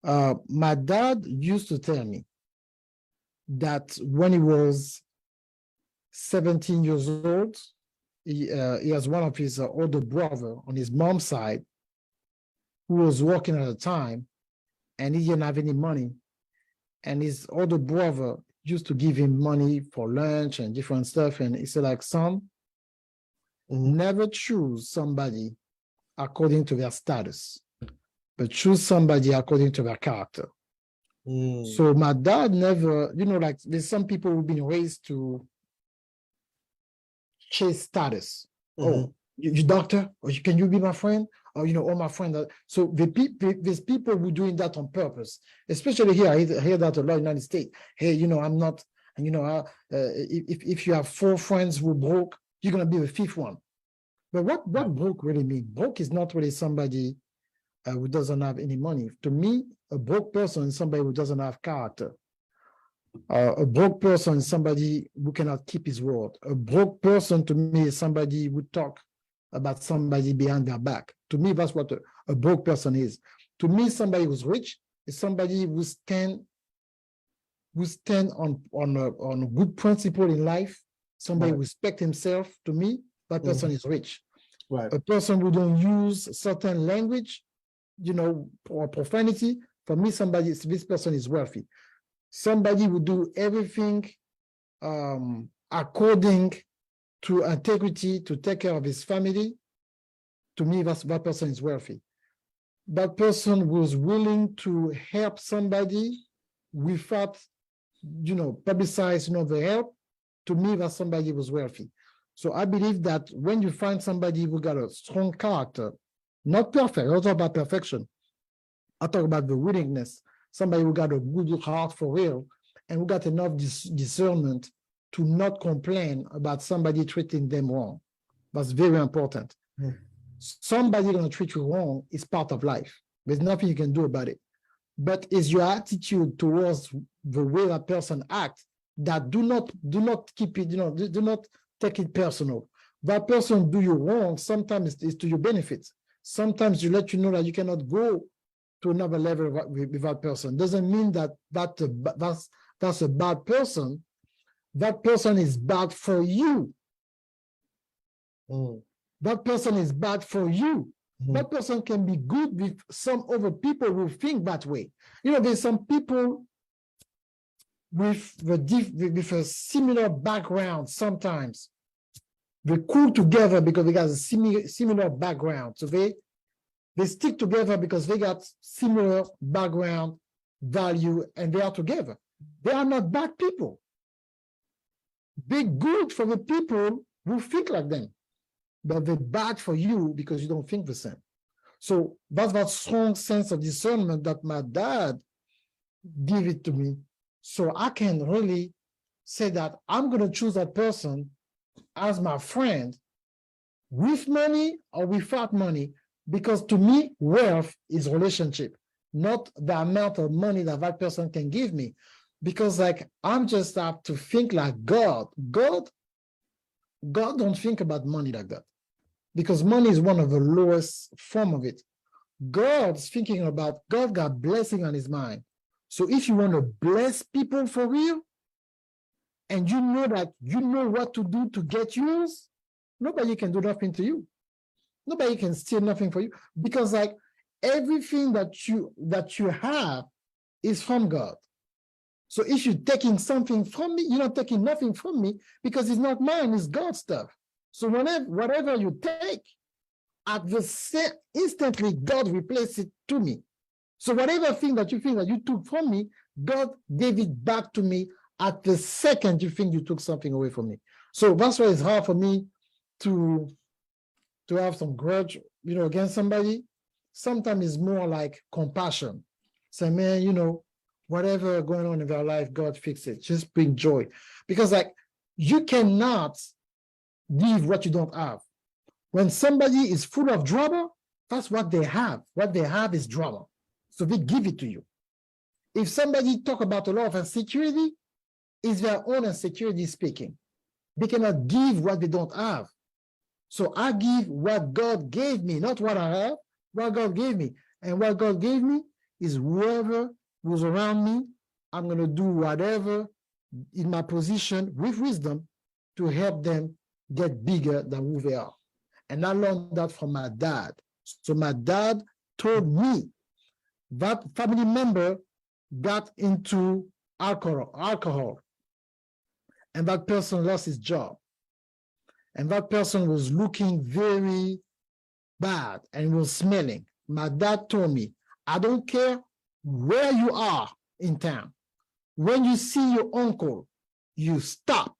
My dad used to tell me that when he was 17 years old, he has one of his older brother on his mom's side who was working at the time, and he didn't have any money. And his older brother used to give him money for lunch and different stuff. And he said, like, son, never choose somebody according to their status, but choose somebody according to their character. So my dad never, you know, like there's some people who've been raised to chase status. Oh, you doctor, or can you be my friend? Or, you know, all my friends. So there's people who are doing that on purpose, especially here. I hear that a lot in the United States. Hey, you know, I'm not, and you know, if you have 4 friends who broke, you're going to be the 5th one. But what broke really mean? Broke is not really somebody who doesn't have any money. To me, a broke person is somebody who doesn't have character. A broke person is somebody who cannot keep his word. A broke person to me is somebody who talk about somebody behind their back. To me, that's what a broke person is. To me, somebody who's rich is somebody who stand on a good principle in life. Somebody who respect himself. To me, that person is rich. Right. A person who don't use certain language, you know, or profanity. For me, this person is wealthy. Somebody who do everything according to integrity to take care of his family. To me, that person is wealthy. That person was willing to help somebody without, you know, publicize, you know, the help. To me, that somebody was wealthy. So I believe that when you find somebody who got a strong character, not perfect, I don't talk about perfection. I talk about the willingness, somebody who got a good heart for real, and who got enough discernment to not complain about somebody treating them wrong. That's very important. Somebody going to treat you wrong is part of life. There's nothing you can do about it. But it's your attitude towards the way that person acts that do not keep it, you know, do not take it personal. That person do you wrong, sometimes it's to your benefit. Sometimes you let you know that you cannot go to another level with that person. Doesn't mean that that's a bad person. That person is bad for you. That person is bad for you. That person can be good with some other people who think that way. You know, there's some people with a similar background sometimes. They cool together because they got a similar background. So they stick together because they got similar background, value, and they are together. They are not bad people. They're good for the people who think like them, but they're bad for you because you don't think the same. So that's that strong sense of discernment that my dad gave it to me. So I can really say that I'm going to choose that person as my friend with money or without money, because to me, wealth is relationship, not the amount of money that person can give me. Because like, I'm just have to think like God. God don't think about money like that, because money is one of the lowest form of it. God's thinking about, God got blessing on his mind. So if you want to bless people for real, and you know that you know what to do to get yours, nobody can do nothing to you. Nobody can steal nothing for you, because like everything that you have is from God. So if you're taking something from me, you're not taking nothing from me, because it's not mine, it's God's stuff. So whatever you take, at the same instantly, God replaces it to me. So whatever thing that you think that you took from me, God gave it back to me at the second you think you took something away from me. So that's why it's hard for me to have some grudge, against somebody. Sometimes it's more like compassion. Say, man, whatever going on in their life, God fix it. Just bring joy. Because like you cannot give what you don't have. When somebody is full of drama, that's what they have. What they have is drama. So they give it to you. If somebody talk about a lot of insecurity, it's their own insecurity speaking. They cannot give what they don't have. So I give what God gave me, not what I have, what God gave me. And what God gave me is whoever who's around me, I'm going to do whatever in my position with wisdom to help them get bigger than who they are. And I learned that from my dad. So my dad told me that family member got into alcohol, and that person lost his job. And that person was looking very bad and was smelling. My dad told me, I don't care where you are in town. When you see your uncle, you stop.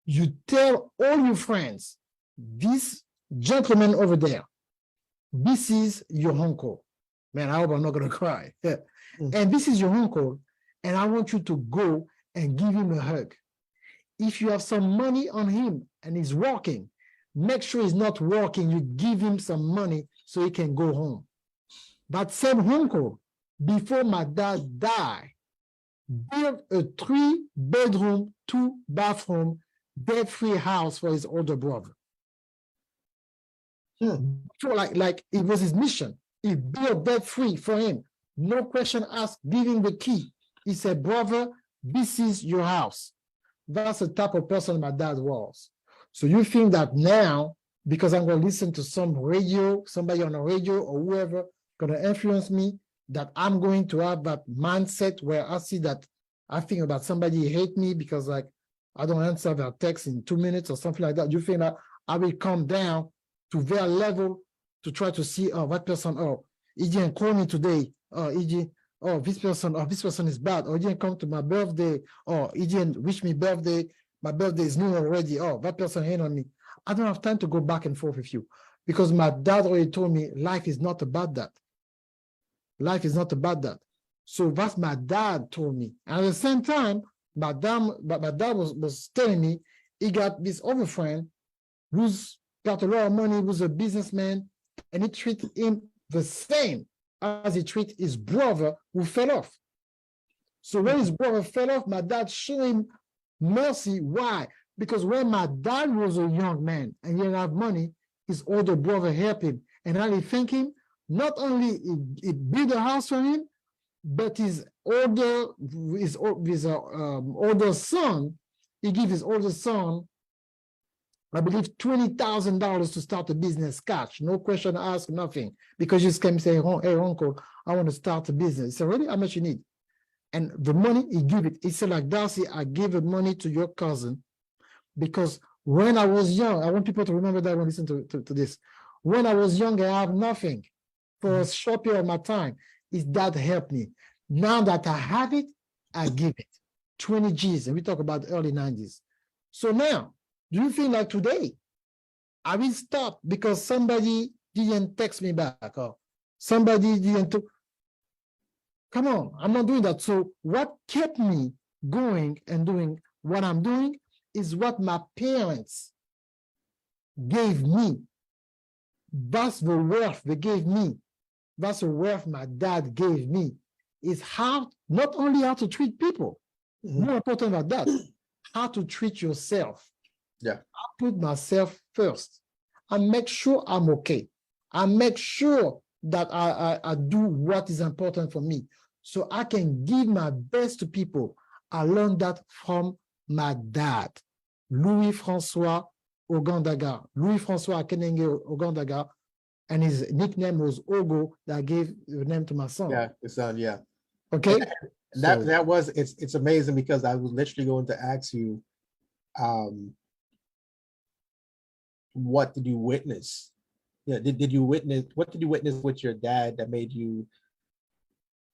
You tell all your friends, this gentleman over there, this is your uncle. Man, I hope I'm not going to cry. And this is your uncle, and I want you to go and give him a hug. If you have some money on him and he's walking, make sure he's not walking. You give him some money so he can go home. That same uncle, before my dad died, built a 3-bedroom, 2-bathroom, debt-free house for his older brother. So like it was his mission. He built debt-free for him. No question asked, give him the key. He said, brother, this is your house. That's the type of person my dad was. So you think that now, because I'm going to listen to some radio, somebody on the radio or whoever going to influence me, that I'm going to have that mindset where I see that I think about somebody hate me because like I don't answer their text in 2 minutes or something like that. You think that I will come down to their level to try to see, oh, that person, oh, he didn't call me today. This person is bad. Or he didn't come to my birthday. Or he didn't wish me birthday. My birthday is new already. Oh, that person hate on me. I don't have time to go back and forth with you because my dad already told me life is not about that. Life is not about that. So that's my dad told me. And at the same time, my dad was telling me he got this other friend who's got a lot of money, who's a businessman, and he treated him the same as he treated his brother who fell off. So when his brother fell off, my dad showed him mercy. Why? Because when my dad was a young man and he didn't have money, his older brother helped him. And I thank him, not only he built a house for him, but his older son, he gave his older son, I believe, $20,000 to start a business cash. No question asked, nothing. Because you just came and say, hey, uncle, I want to start a business. He said, really? How much you need? And the money, he gave it. He said, like, Darcy, I gave the money to your cousin because when I was young, I want people to remember that when listen to this. When I was young, I have nothing. For a short period of my time, his dad helped me. Now that I have it, I give it. 20 G's, and we talk about the early 90s. So now, do you feel like today, I will stop because somebody didn't text me back or somebody didn't come on, I'm not doing that. So what kept me going and doing what I'm doing is what my parents gave me. That's the wealth they gave me. That's the wealth my dad gave me. Is how, not only how to treat people, more important than that, how to treat yourself. Yeah. I put myself first. I make sure I'm okay. I make sure that I do what is important for me. so I can give my best to people. I learned that from my dad, Louis-François Ogandaga. Louis-François Akenenge Ogandaga, and his nickname was Ogo, that gave the name to my son. Yeah, the son, yeah. Okay. That was it's amazing, because I was literally going to ask you, what did you witness? Yeah, did you witness, what did you witness with your dad that made you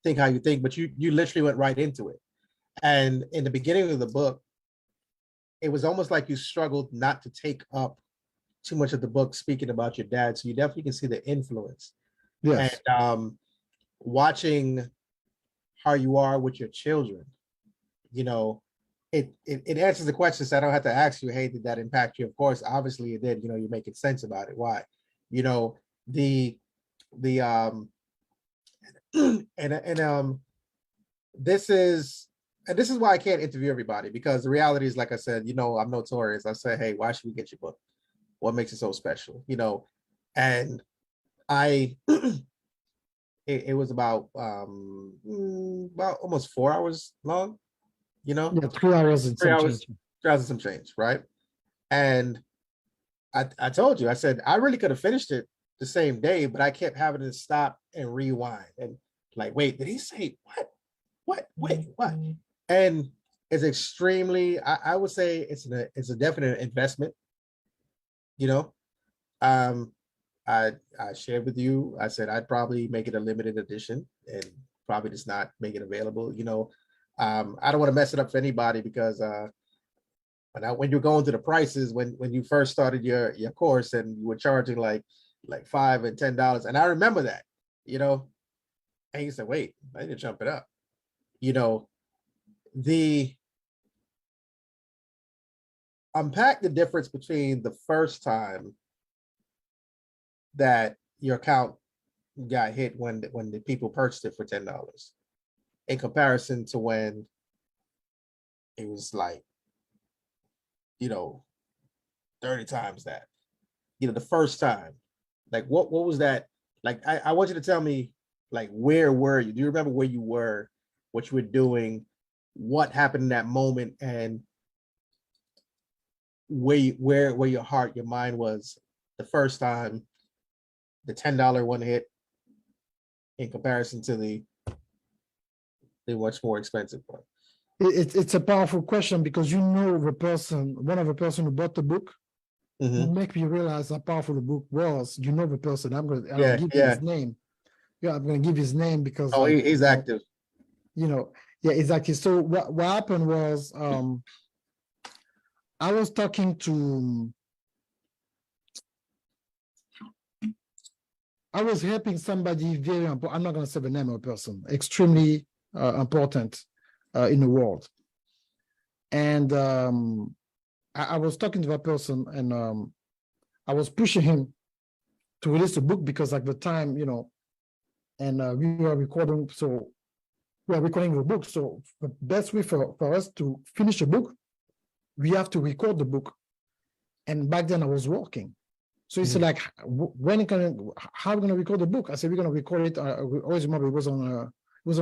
think how you think? But you literally went right into it. And in the beginning of the book, it was almost like you struggled not to take up too much of the book speaking about your dad. So you definitely can see the influence. Yes. And watching how you are with your children, you know, it answers the questions. I don't have to ask you, hey, did that impact you? Of course, obviously it did. You know, you're making sense about it. Why? You know, the and this is why I can't interview everybody, because the reality is, like I said, you know, I'm notorious. I say, hey, why should we get your book? What makes it so special? You know, and I it was about almost 4 hours long, you know. Yeah, 3 hours and 3 some hours, change. 3 hours and some change, right? And I told you, I said I really could have finished it the same day, but I kept having to stop and rewind and like, wait, did he say what? Wait, what? And it's extremely, I would say it's a definite investment, you know. I shared with you, I said I'd probably make it a limited edition and probably just not make it available, you know. I don't want to mess it up for anybody, because when you're going to the prices, when you first started your course and you were charging like $5 and $10, and I remember that, you know, and you said, wait, I need to jump it up, you know. The unpack the difference between the first time that your account got hit when the people purchased it for $10 in comparison to when it was like, you know, 30 times that, you know, the first time. Like what was that like? I want you to tell me, like, where were you? Do you remember where you were, what you were doing, what happened in that moment, and where your heart, your mind was the first time the $10 one hit in comparison to the much more expensive one? It's a powerful question, because you know the person, one of the person who bought the book, who make me realize how powerful the book was. You know the person. I'll give you his name. Yeah, I'm gonna give his name because he's active. You know, yeah, exactly. So what happened was, I was talking to, I was helping somebody very important. I'm not gonna say the name of a person, extremely important in the world. And I was talking to that person, and I was pushing him to release a book, because at the time, you know, and we were recording, so we are recording the book. So the best way for us to finish a book, we have to record the book. And back then I was working. So he said, like, how are we going to record the book? I said, we're going to record it. I always remember it was on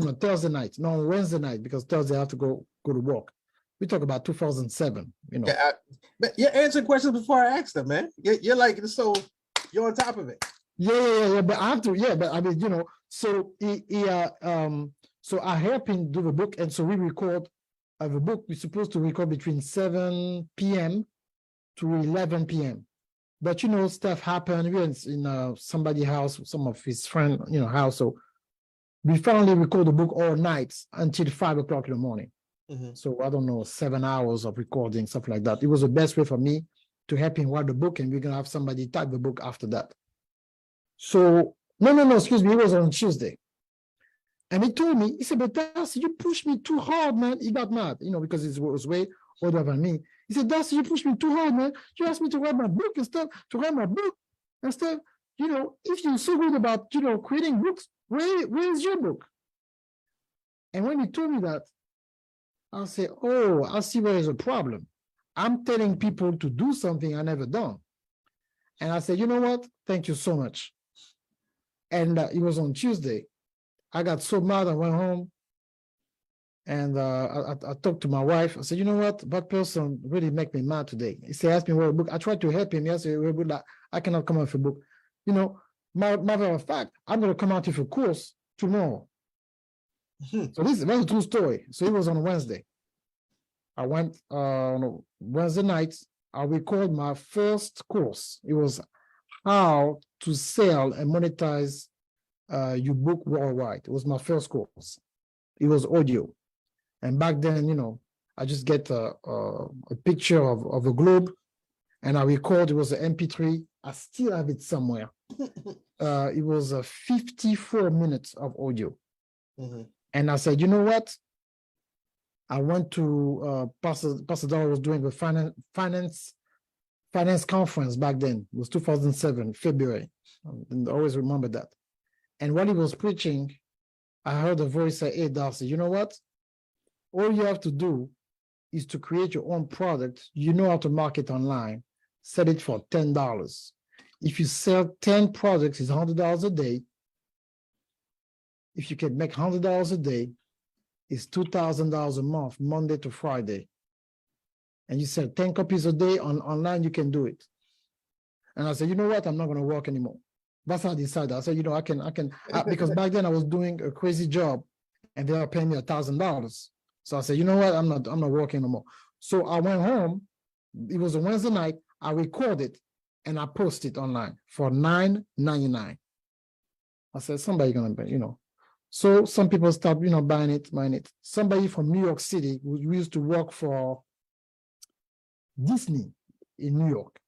a Thursday night, no, on Wednesday night, because Thursday I have to go to work. We talk about 2007, you know. Yeah, but you're answering questions before I ask them, man. You're like, so you're on top of it. Yeah. But I have to, but I mean, you know, so so I help him do the book. And so we record the book. We're supposed to record between 7 p.m. to 11 p.m. But, you know, stuff happened. We were in somebody's house, some of his friend, you know, house. So we finally record the book all night until 5 o'clock in the morning. So I don't know, 7 hours of recording, stuff like that. It was the best way for me to help him write the book, and we're gonna have somebody type the book after that. So no, excuse me, it was on Tuesday. And he told me, he said, but Darcy, you pushed me too hard, man. He got mad, you know, because he was way older than me. He said, Darcy, you pushed me too hard, man. You asked me to write my book and stuff, you know, if you're so good about, you know, creating books, where is your book? And when he told me that, I'll say, oh, I see where there's a problem. I'm telling people to do something I never done. And I said, you know what? Thank you so much. And it was on Tuesday. I got so mad, I went home. And I talked to my wife. I said, you know what? That person really make me mad today. He said, ask me for a book. I tried to help him. Yes, I cannot come out with a book. You know, matter of fact, I'm going to come out with a course tomorrow. So that's a true story. So it was on Wednesday. I went on Wednesday night. I recorded my first course. It was how to sell and monetize your book worldwide. It was my first course. It was audio. And back then, you know, I just get a picture of a globe and I record. It was an MP3. I still have it somewhere. It was 54 minutes of audio. And I said, you know what? I went to Pastor Dollar was doing a finance conference back then. It was 2007, February. I always remember that. And while he was preaching, I heard a voice say, hey, Darcy, you know what? All you have to do is to create your own product. You know how to market online. Sell it for $10. If you sell 10 products, it's $100 a day. If you can make $100 a day, it's $2,000 a month, Monday to Friday. And you sell 10 copies a day online, you can do it. And I said, you know what? I'm not going to work anymore. That's how I decided. I said, you know, I can, because back then I was doing a crazy job and they were paying me $1,000. So I said, you know what? I'm not working no more. So I went home. It was a Wednesday night. I recorded and I posted online for $9.99. I said, somebody gonna buy, you know. So some people start, you know, buying it. Somebody from New York City who used to work for Disney in New York.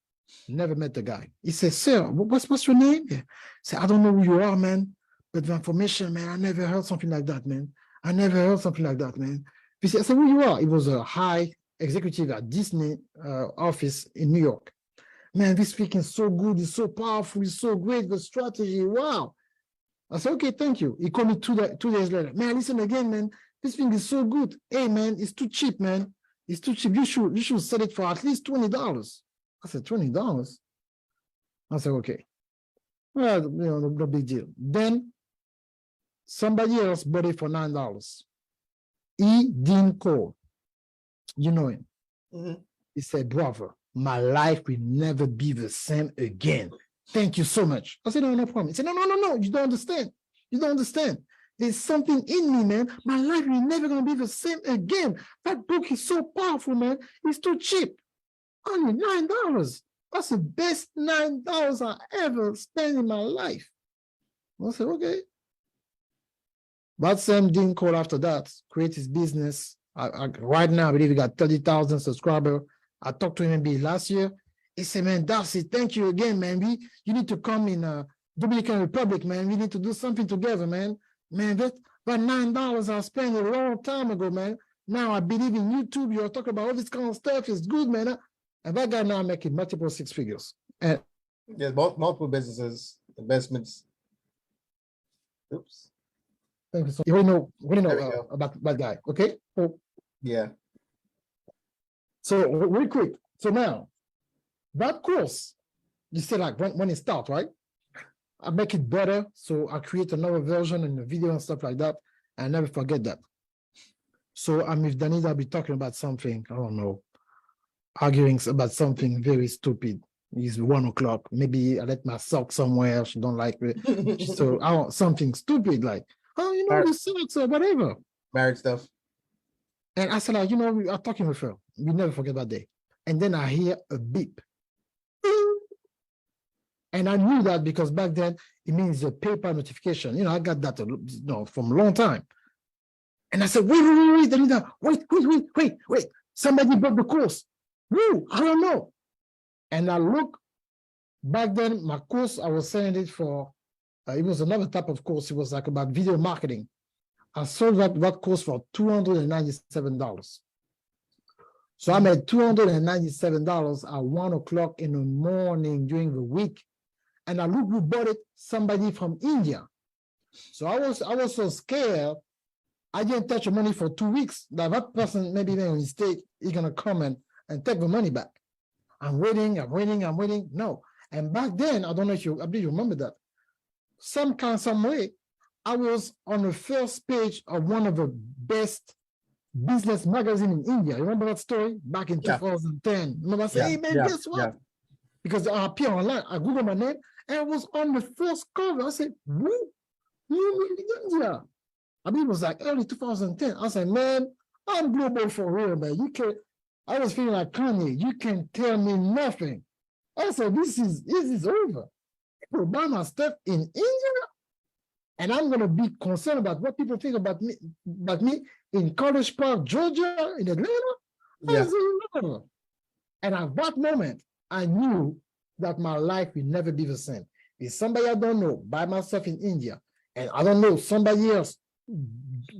Never met the guy. He said, sir, what's your name? I said, I don't know who you are, man. But the information, man, I never heard something like that, man. I never heard something like that, man. He said, I said, who you are? It was a high executive at Disney office in New York. Man, this speaking is so good, it's so powerful, it's so great, the strategy, wow. I said, okay, thank you. He called me 2 days later. Man, listen again, man. This thing is so good. Hey, man, it's too cheap, man. It's too cheap. You should sell it for at least $20. I said, $20? I said, okay. Well, you know, no big deal. Then somebody else bought it for $9. He didn't call. You know him. He said, brother, my life will never be the same again. Thank you so much. I said, no problem. He said, no, you don't understand. You don't understand. There's something in me, man. My life is never going to be the same again. That book is so powerful, man. It's too cheap. Only $9. That's the best $9 I ever spent in my life. I said, okay. But Sam didn't call after that, create his business. Right now, I believe he got 30,000 subscribers. I talked to him maybe last year. He said, man, Darcy, thank you again, man. You need to come in Dominican Republic, man. We need to do something together, man. Man, that $9 I spent a long time ago, man. Now I believe in YouTube. You're talking about all this kind of stuff. It's good, man. And that guy now making multiple six figures. And yeah, multiple businesses, investments. Oops. Thank you so much. We know about that guy. Okay. So, yeah. So real quick. So now that course, you said like when it starts, right? I make it better. So I create another version in the video and stuff like that. I never forget that. So I'm with Danita, I'll be talking about something, I don't know, arguing about something very stupid. It's 1 o'clock. Maybe I let my sock somewhere. She don't like it. So I want something stupid like, oh, you know, the socks or whatever. Married stuff. And I said, like, you know, we are talking with her. We never forget that day. And then I hear a beep. And I knew that because back then it means a PayPal notification. You know, I got that from a long time. And I said, wait, Danita, wait. Somebody bought the course. Woo, I don't know. And I look, back then, my course, I was selling it for, it was another type of course. It was like about video marketing. I sold that course for $297. So I made $297 at 1 o'clock in the morning during the week. And I look who bought it, somebody from India. So I was so scared. I didn't touch the money for 2 weeks. That person maybe made a mistake. He's gonna come and take the money back. I'm waiting. No. And back then, I don't know if I believe you remember that. Some way, I was on the first page of one of the best business magazine in India. You remember that story back in Yeah. 2010? Remember I said, Yeah. hey man, Yeah. guess what? Yeah. Because I appear online, I Google my name, and it was on the first cover. I said, who? You in India? I mean, it was like early 2010. I said, man, I'm global for real, man. You can't, I was feeling like Kanye, you can tell me nothing. I said, this is over. People buy my stuff in India, and I'm gonna be concerned about what people think about me in College Park, Georgia, in Atlanta. I Yeah. said, no. And at that moment, I knew that my life will never be the same. If somebody I don't know by myself in India, and I don't know somebody else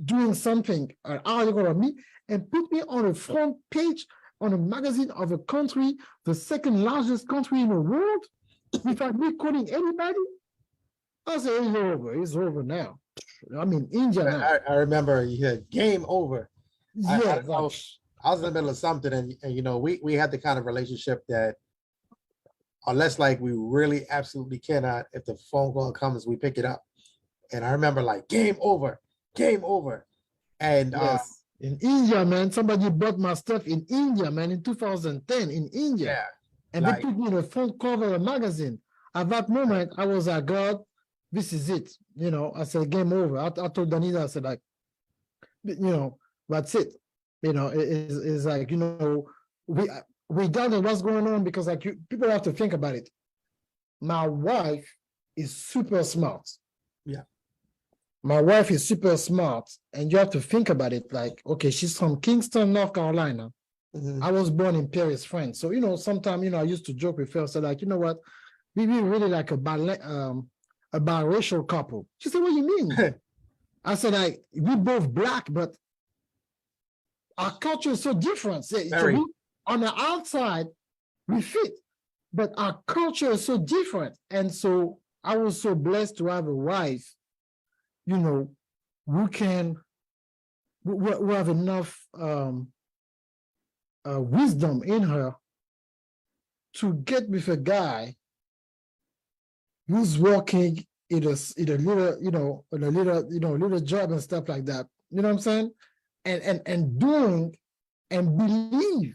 doing something, an article of me, and put me on the front page on a magazine of a country, the second largest country in the world, without me quoting anybody, I say it's over now. I'm in India now. I remember you had game over. I Yeah, don't know. I was in the middle of something, and you know, we had the kind of relationship that unless like we really absolutely cannot, if the phone call comes, we pick it up. And I remember like game over, game over. And yes. In India, man, somebody bought my stuff in India, man, in 2010 in India. yeah, And like, they put me in the front cover of a magazine. At that moment, I was like, God, this is it. You know, I said, game over. I told Danita, I said, like, you know, that's it. You know, it's like, you know, we don't know what's going on because like people have to think about it. My wife is super smart. yeah, My wife is super smart, and you have to think about it like, okay, she's from Kingston, North Carolina. mhm. I was born in Paris, France. So, you know, sometimes, you know, I used to joke with her, so like, you know what, we really like a biracial couple. She said, what do you mean? I said, like, we both black, but our culture is so different. So Very. we, on the outside, we fit, but our culture is so different. And so I was so blessed to have a wife, you know, who have enough wisdom in her to get with a guy who's working in a little, you know, in a little, you know, little job and stuff like that. You know what I'm saying? And doing and believe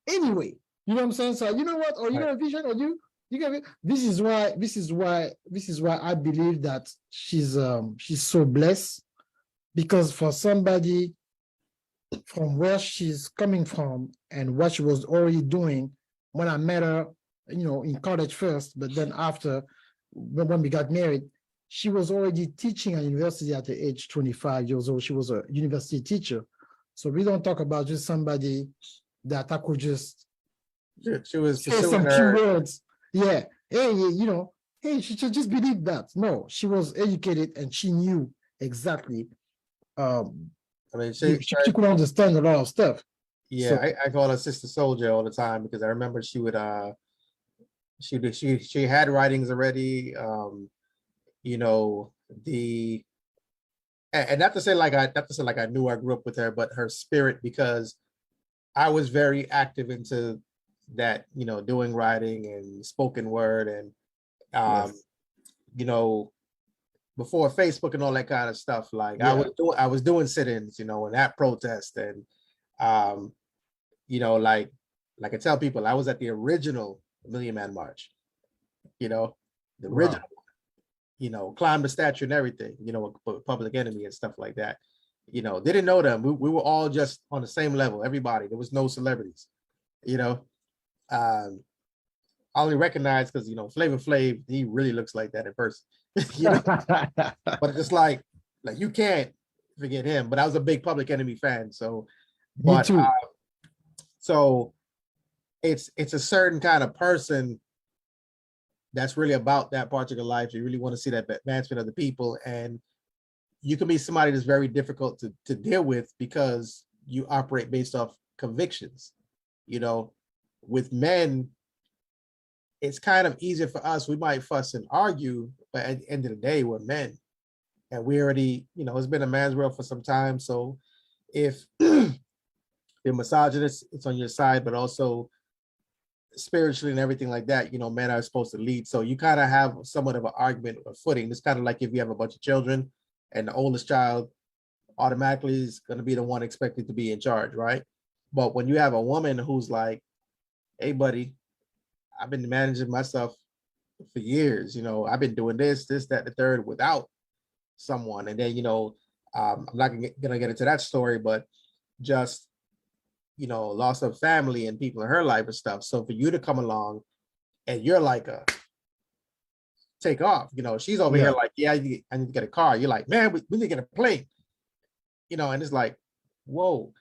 anyway. You know what I'm saying? So you know what, or you know, vision, or you get it. This is why I believe that she's so blessed, because for somebody from where she's coming from and what she was already doing when I met her, you know, in college first, but then after, when we got married, she was already teaching at university at the age 25 years old. She was a university teacher. So we don't talk about just somebody that I could just She was say some pursuing few her. words. Yeah. Hey, you know, hey, she should just believe that. No, she was educated and she knew exactly. I mean, She could understand a lot of stuff. yeah, So, I call her Sister Soldier all the time because I remember she would she had writings already. You know, and not to say like I knew I grew up with her, but her spirit, because I was very active into that, you know, doing writing and spoken word and yes. you know, before Facebook and all that kind of stuff. Like Yeah. I was doing sit-ins, you know, and at protest and you know, like I tell people, I was at the original Million Man March, you know, the original, Wow. you know, climbed the statue and everything, you know, with Public Enemy and stuff like that. You know, didn't know them. We were all just on the same level, everybody. There was no celebrities, you know. I only recognized because, you know, Flavor Flav, he really looks like that in person, you know. But it's just like you can't forget him. But I was a big Public Enemy fan, so. Me But too. so it's a certain kind of person that's really about that particular life. You really want to see that advancement of the people, and you can be somebody that's very difficult to deal with because you operate based off convictions. You know, with men, it's kind of easier for us. We might fuss and argue, but at the end of the day, we're men, and we already, you know, it's been a man's world for some time. So if you're misogynist, it's on your side, but also spiritually and everything like that, you know, men are supposed to lead. So you kind of have somewhat of an argument or footing. It's kind of like if you have a bunch of children and the oldest child automatically is going to be the one expected to be in charge, right? But when you have a woman who's like, hey, buddy, I've been managing myself for years, I've been doing this, that, the third without someone. And then, I'm not gonna get into that story, but just, loss of family and people in her life and stuff. So for you to come along and you're like take off, she's over here like, yeah, I need to get a car. You're like, man, we need to get a plane, and it's like, whoa.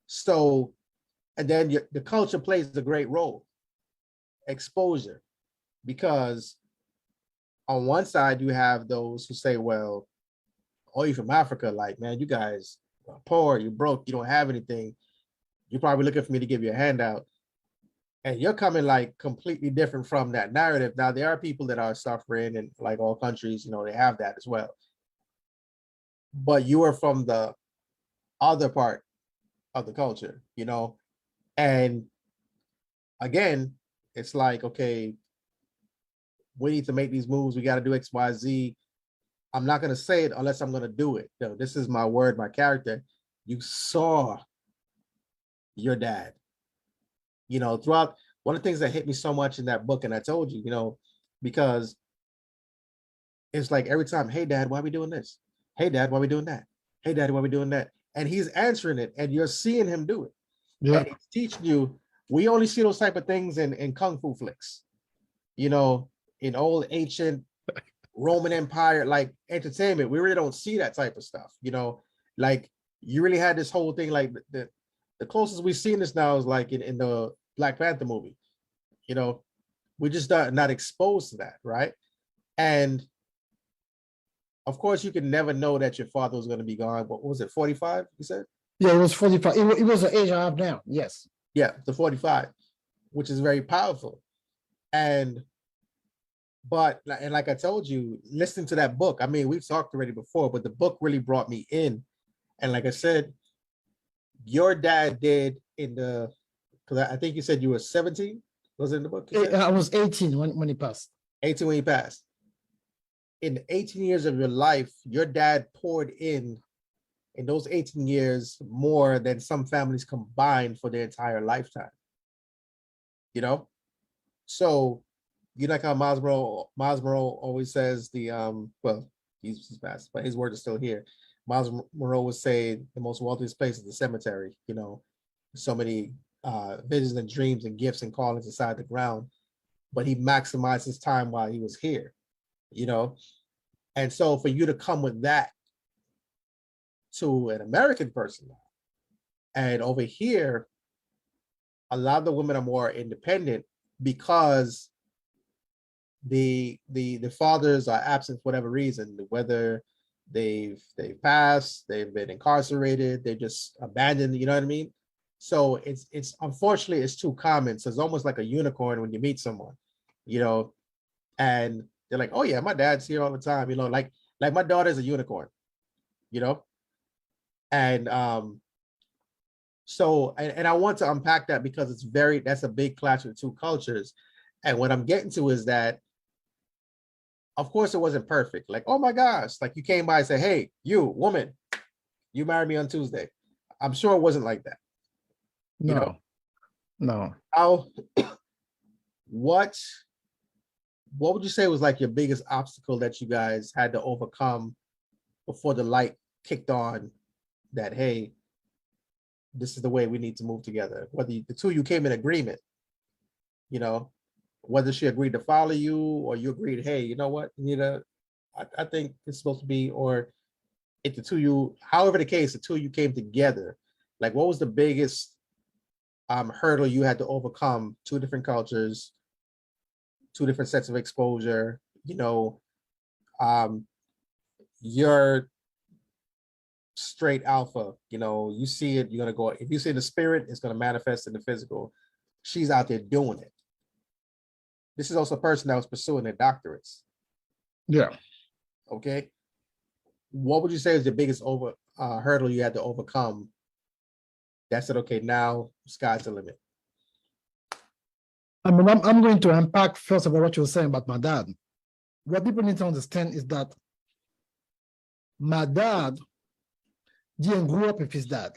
So, and then the culture plays a great role, exposure, because on one side you have those who say, well, oh, you're from Africa, like, man, you guys are poor, you're broke, you don't have anything, you're probably looking for me to give you a handout. And you're coming like completely different from that narrative. Now, there are people that are suffering, and like all countries, they have that as well. But you are from the other part of the culture, and again, it's like, okay, we need to make these moves. We got to do X, Y, Z. I'm not going to say it unless I'm going to do it. No, this is my word, my character. You saw your dad, throughout. One of the things that hit me so much in that book, and I told you, because it's like every time, hey, Dad, why are we doing this? Hey, Dad, why are we doing that? Hey, Dad, why are we doing that? And he's answering it, and you're seeing him do it. Yeah. And he's teaching you. We only see those type of things in kung fu flicks, in old ancient Roman Empire, like entertainment. We really don't see that type of stuff, like you really had this whole thing. Like the closest we've seen this now is like in the Black Panther movie, we just not exposed to that, right? And of course, you can never know that your father was going to be gone. What was it, 45, you said? Yeah, it was 45. It was the age I have now, yes. Yeah, the 45, which is very powerful. But like I told you, listening to that book, I mean, we've talked already before, but the book really brought me in. And like I said, your dad did because I think you said you were 17, was it in the book? I was 18 when he passed. 18 when he passed. In the 18 years of your life, your dad poured in those 18 years more than some families combined for their entire lifetime. So like how Miles Monroe always says well, he's passed, but his word is still here. Miles Monroe would say the most wealthiest place is the cemetery. So many visions and dreams and gifts and callings inside the ground, but he maximized his time while he was here. And so for you to come with that to an American person, and over here, a lot of the women are more independent because the fathers are absent for whatever reason, whether they've passed, they've been incarcerated, they're just abandoned, you know what I mean? So it's unfortunately it's too common. So it's almost like a unicorn when you meet someone, and they're like, oh yeah, my dad's here all the time, like my daughter's a unicorn, and so and I want to unpack that because that's a big clash with two cultures. And what I'm getting to is that, of course, it wasn't perfect. Like, oh my gosh, like you came by and said, hey, you woman, you marry me on Tuesday. I'm sure it wasn't like that. No. How, what would you say was like your biggest obstacle that you guys had to overcome before the light kicked on that, hey, this is the way we need to move together? Whether the two of you came in agreement, whether she agreed to follow you or you agreed, hey, you know what, I think it's supposed to be, or if the two of you, however the case, the two of you came together, like what was the biggest hurdle you had to overcome? Two different cultures, two different sets of exposure, you're straight alpha, you see it, you're going to go, if you see the spirit, it's going to manifest in the physical. She's out there doing it. This is also a person that was pursuing their doctorates. Yeah. Okay. What would you say is the biggest hurdle you had to overcome that said, okay, now sky's the limit? I mean, I'm going to unpack first about what you were saying about my dad. What people need to understand is that my dad didn't grow up with his dad.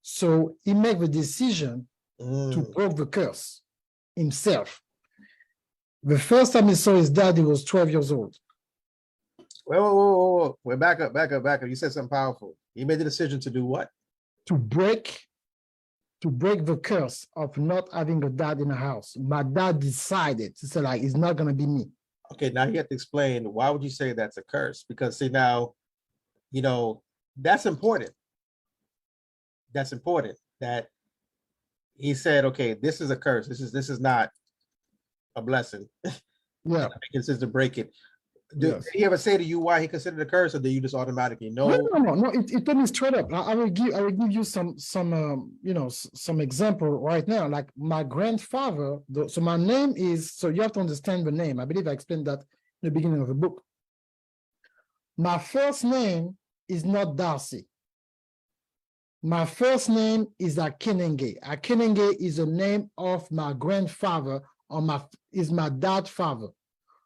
So he made the decision to break the curse himself. The first time he saw his dad, he was 12 years old. Whoa. We're back up. You said something powerful. He made the decision to do what? To break the curse of not having a dad in the house. My dad decided to say, like, it's not going to be me. Okay, now you have to explain, why would you say that's a curse? Because see, now, you know, that's important. That's important that he said, okay, this is a curse. This is not a blessing. Yeah. He considers to break it. Did he ever say to you why he considered a curse, or did you just automatically know? No. It told me straight up. I will give you some example right now. Like my grandfather. So my name is. So you have to understand the name. I believe I explained that in the beginning of the book. My first name is not Darcy. My first name is Akinenge. Akinenge is the name of my grandfather, or is my dad's father.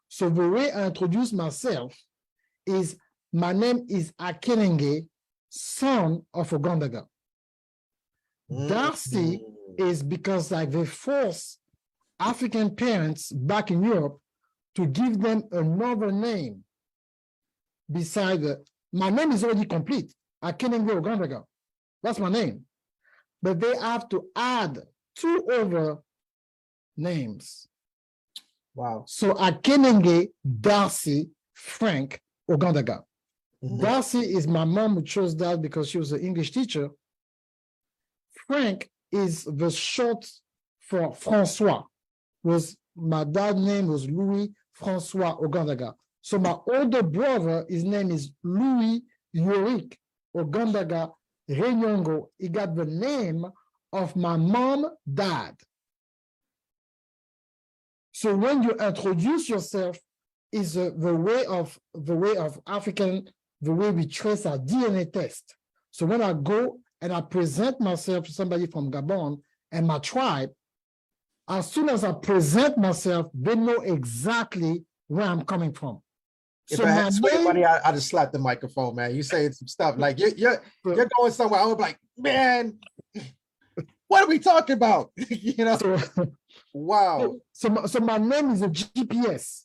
So the way I introduce myself is, my name is Akinenge, son of Ogandaga. Darcy is because like they force African parents back in Europe to give them another name beside my name is already complete. Akinenge Ogandaga. That's my name. But they have to add 2 other names. Wow. So Akinenge, Darcy, Frank, Ogandaga. Darcy is my mom who chose that because she was an English teacher. Frank is the short for Francois. My dad's name was Louis Francois Ogandaga. So my older brother, his name is Louis Yorick Ogandaga Renyongo. He got the name of my mom, dad. So when you introduce yourself, is the way of African, the way we trace our DNA test. So when I go and I present myself to somebody from Gabon and my tribe, as soon as I present myself, they know exactly where I'm coming from. If I had sweet money, I just slapped the microphone, man. You saying some stuff like you're going somewhere. I was like, man, what are we talking about? You know. Wow. So my name is a GPS.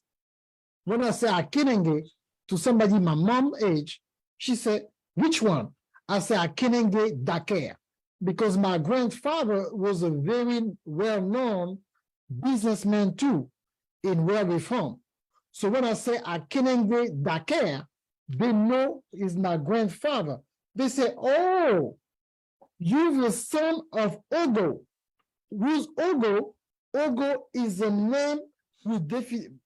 When I say Akinenge to somebody my mom age, she said, which one? I say Akinenge Dakar, because my grandfather was a very well-known businessman too in where we're from. So when I say Akinenge Dakar, they know is my grandfather. They say, oh, you're the son of Ogo. Who's Ogo? Ogo is a name,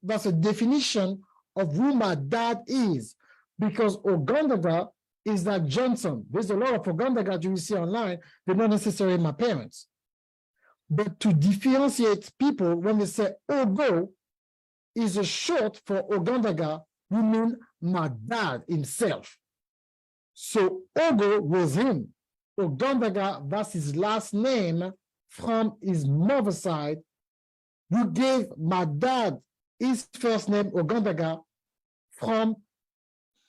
that's a definition of who my dad is, because Ogandaga is like Johnson. There's a lot of Ogandaga you see online. They're not necessarily my parents. But to differentiate people, when they say Ogo is a short for Ogandaga, we mean my dad himself. So Ogo was him. Ogandaga, that's his last name from his mother's side. You gave my dad his first name, Ogandaga, from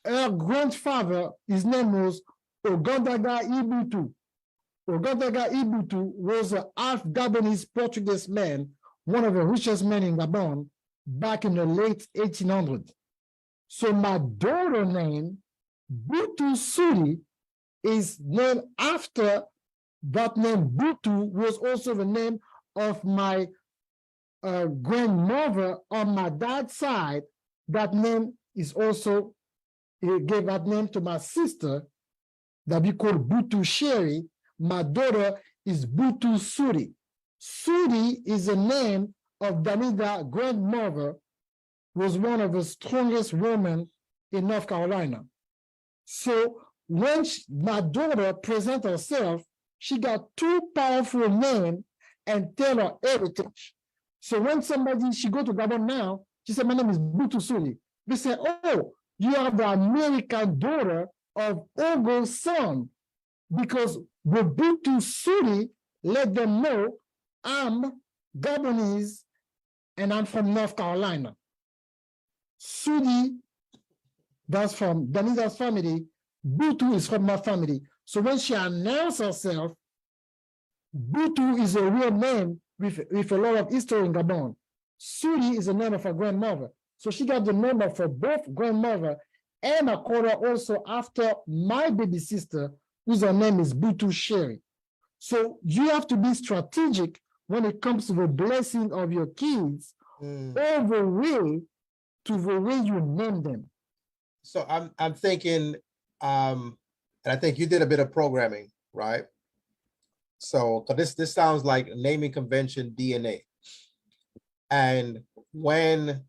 her grandfather. His name was Ogandaga Ibutu. Ogandaga Ibutu was a half Gabonese Portuguese man, one of the richest men in Gabon back in the late 1800s. So my daughter name, Butu Suri, is named after that name. Butu was also the name of my grandmother on my dad's side. That name is also, he gave that name to my sister that we call Butu Sherry. My daughter is Butu Suri. Suri is the name of Danida's grandmother, was one of the strongest women in North Carolina. So when my daughter presents herself, she got 2 powerful names and tell her heritage. So when she go to Gabon now, she said, my name is Butu Suri. They say, oh, you are the American daughter of Ogo's son, because the Butu Suri let them know I'm Gabonese and I'm from North Carolina. Suri, that's from Danida's family, Butu is from my family. So when she announced herself, Butu is a real name with a lot of history in Gabon. Sudi is the name of her grandmother. So she got the name of her both grandmother, and I call her also after my baby sister, whose her name is Butu Sherry. So you have to be strategic when it comes to the blessing of your kids, or the way to the way you name them. So I'm thinking, and I think you did a bit of programming, right? So this sounds like naming convention DNA. And when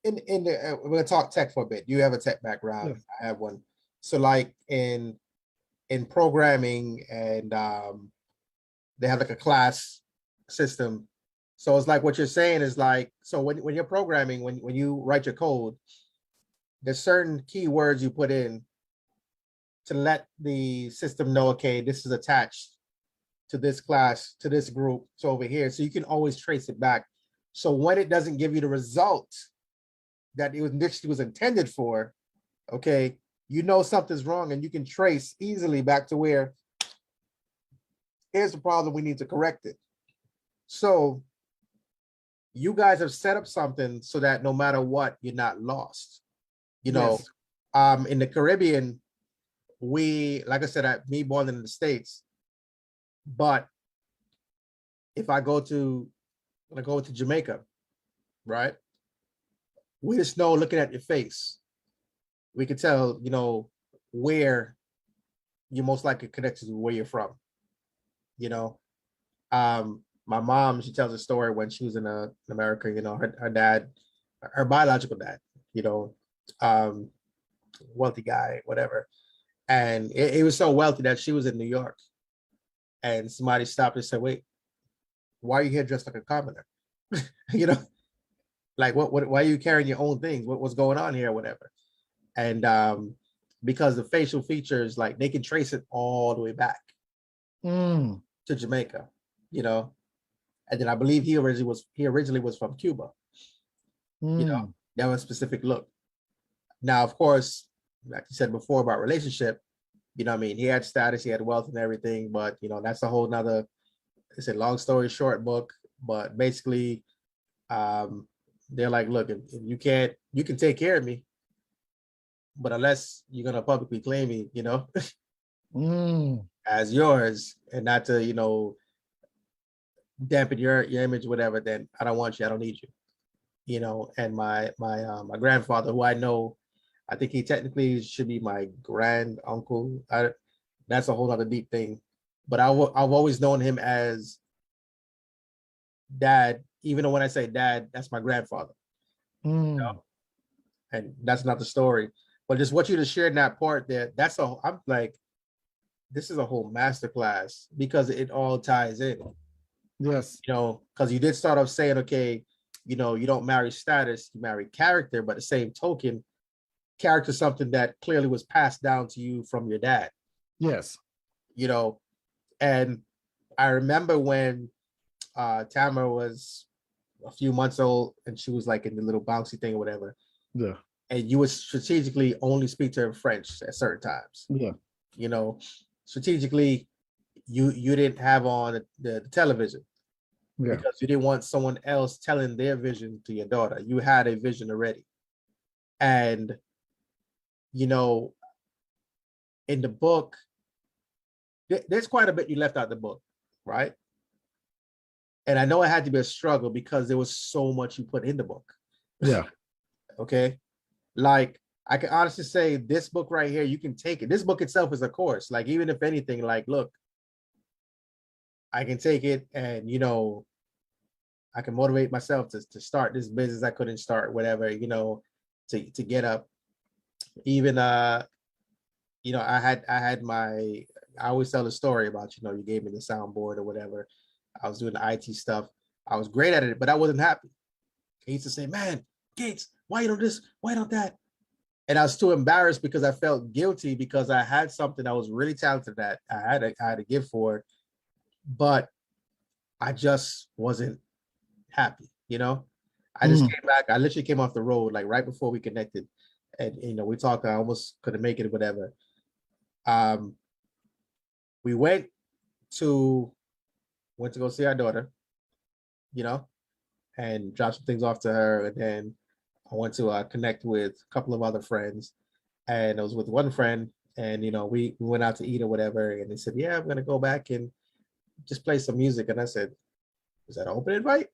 in the we're gonna talk tech for a bit. You have a tech background. Yeah. I have one. So like in programming, and they have like a class system. So it's like what you're saying is like, so when you're programming, when you write your code, there's certain keywords you put in to let the system know, okay, this is attached to this class, to this group, so over here. So you can always trace it back. So when it doesn't give you the result that it was initially was intended for, okay, you know something's wrong, and you can trace easily back to where, here's the problem, we need to correct it. So you guys have set up something so that no matter what, you're not lost. You know, Yes. in the Caribbean, we, like I said, me born in the States, but if I go to Jamaica, right? We just know, looking at your face, we can tell, you know, where you're most likely connected to where you're from. You know, my mom, she tells a story when she was in America, you know, her dad, her biological dad, you know, wealthy guy, whatever. And it was so wealthy that she was in New York, and somebody stopped and said, wait, why are you here dressed like a commoner? You know, like why are you carrying your own things? What's going on here, or whatever? And because the facial features, like they can trace it all the way back to Jamaica, you know. And then I believe he originally was from Cuba. You know, that was a specific look. Now, of course, like you said before about relationship, you know what I mean? He had status, he had wealth and everything, but you know, that's a whole nother, it's a long story short book. But basically, they're like, look, if you can't, you can take care of me, but unless you're gonna publicly claim me, you know, as yours, and not to, you know, dampen your image, whatever, then I don't want you, I don't need you. You know, and my grandfather, who I know, I think he technically should be my grand uncle. That's a whole other deep thing. But I've always known him as dad, even though when I say dad, that's my grandfather. You know? And that's not the story. But just what you just shared in that part there, I'm like, this is a whole masterclass, because it all ties in. Yes. You know, because you did start off saying, okay, you know, you don't marry status, you marry character, but the same token, character is something that clearly was passed down to you from your dad. Yes. You know, and I remember when Tamara was a few months old and she was like in the little bouncy thing or whatever. Yeah. And you would strategically only speak to her in French at certain times. Yeah. You know, strategically, you didn't have on the television. Yeah. Because you didn't want someone else telling their vision to your daughter. You had a vision already. And, you know, in the book, there's quite a bit you left out the book, right? And I know it had to be a struggle because there was so much you put in the book. Yeah. Okay. Like, I can honestly say this book right here, you can take it. This book itself is a course. Like, even if anything, like, look, I can take it and, you know, I can motivate myself to start this business I couldn't start, whatever, you know, to get up. Even, you know, I always tell the story about, you know, you gave me the soundboard or whatever. I was doing the IT stuff. I was great at it, but I wasn't happy. He used to say, man, Gates, why you don't this? Why don't that? And I was too embarrassed because I felt guilty because I had something I was really talented at. I had a gift for it, but I just wasn't happy, you know? I just came back. I literally came off the road like right before we connected. and we talked. I almost couldn't make it, whatever. Um, we went to go see our daughter, and drop some things off to her, and then I went to connect with a couple of other friends, and I was with one friend, and we went out to eat or whatever, and they said, "Yeah, I'm gonna go back and just play some music," and I said, "Is that an open invite?"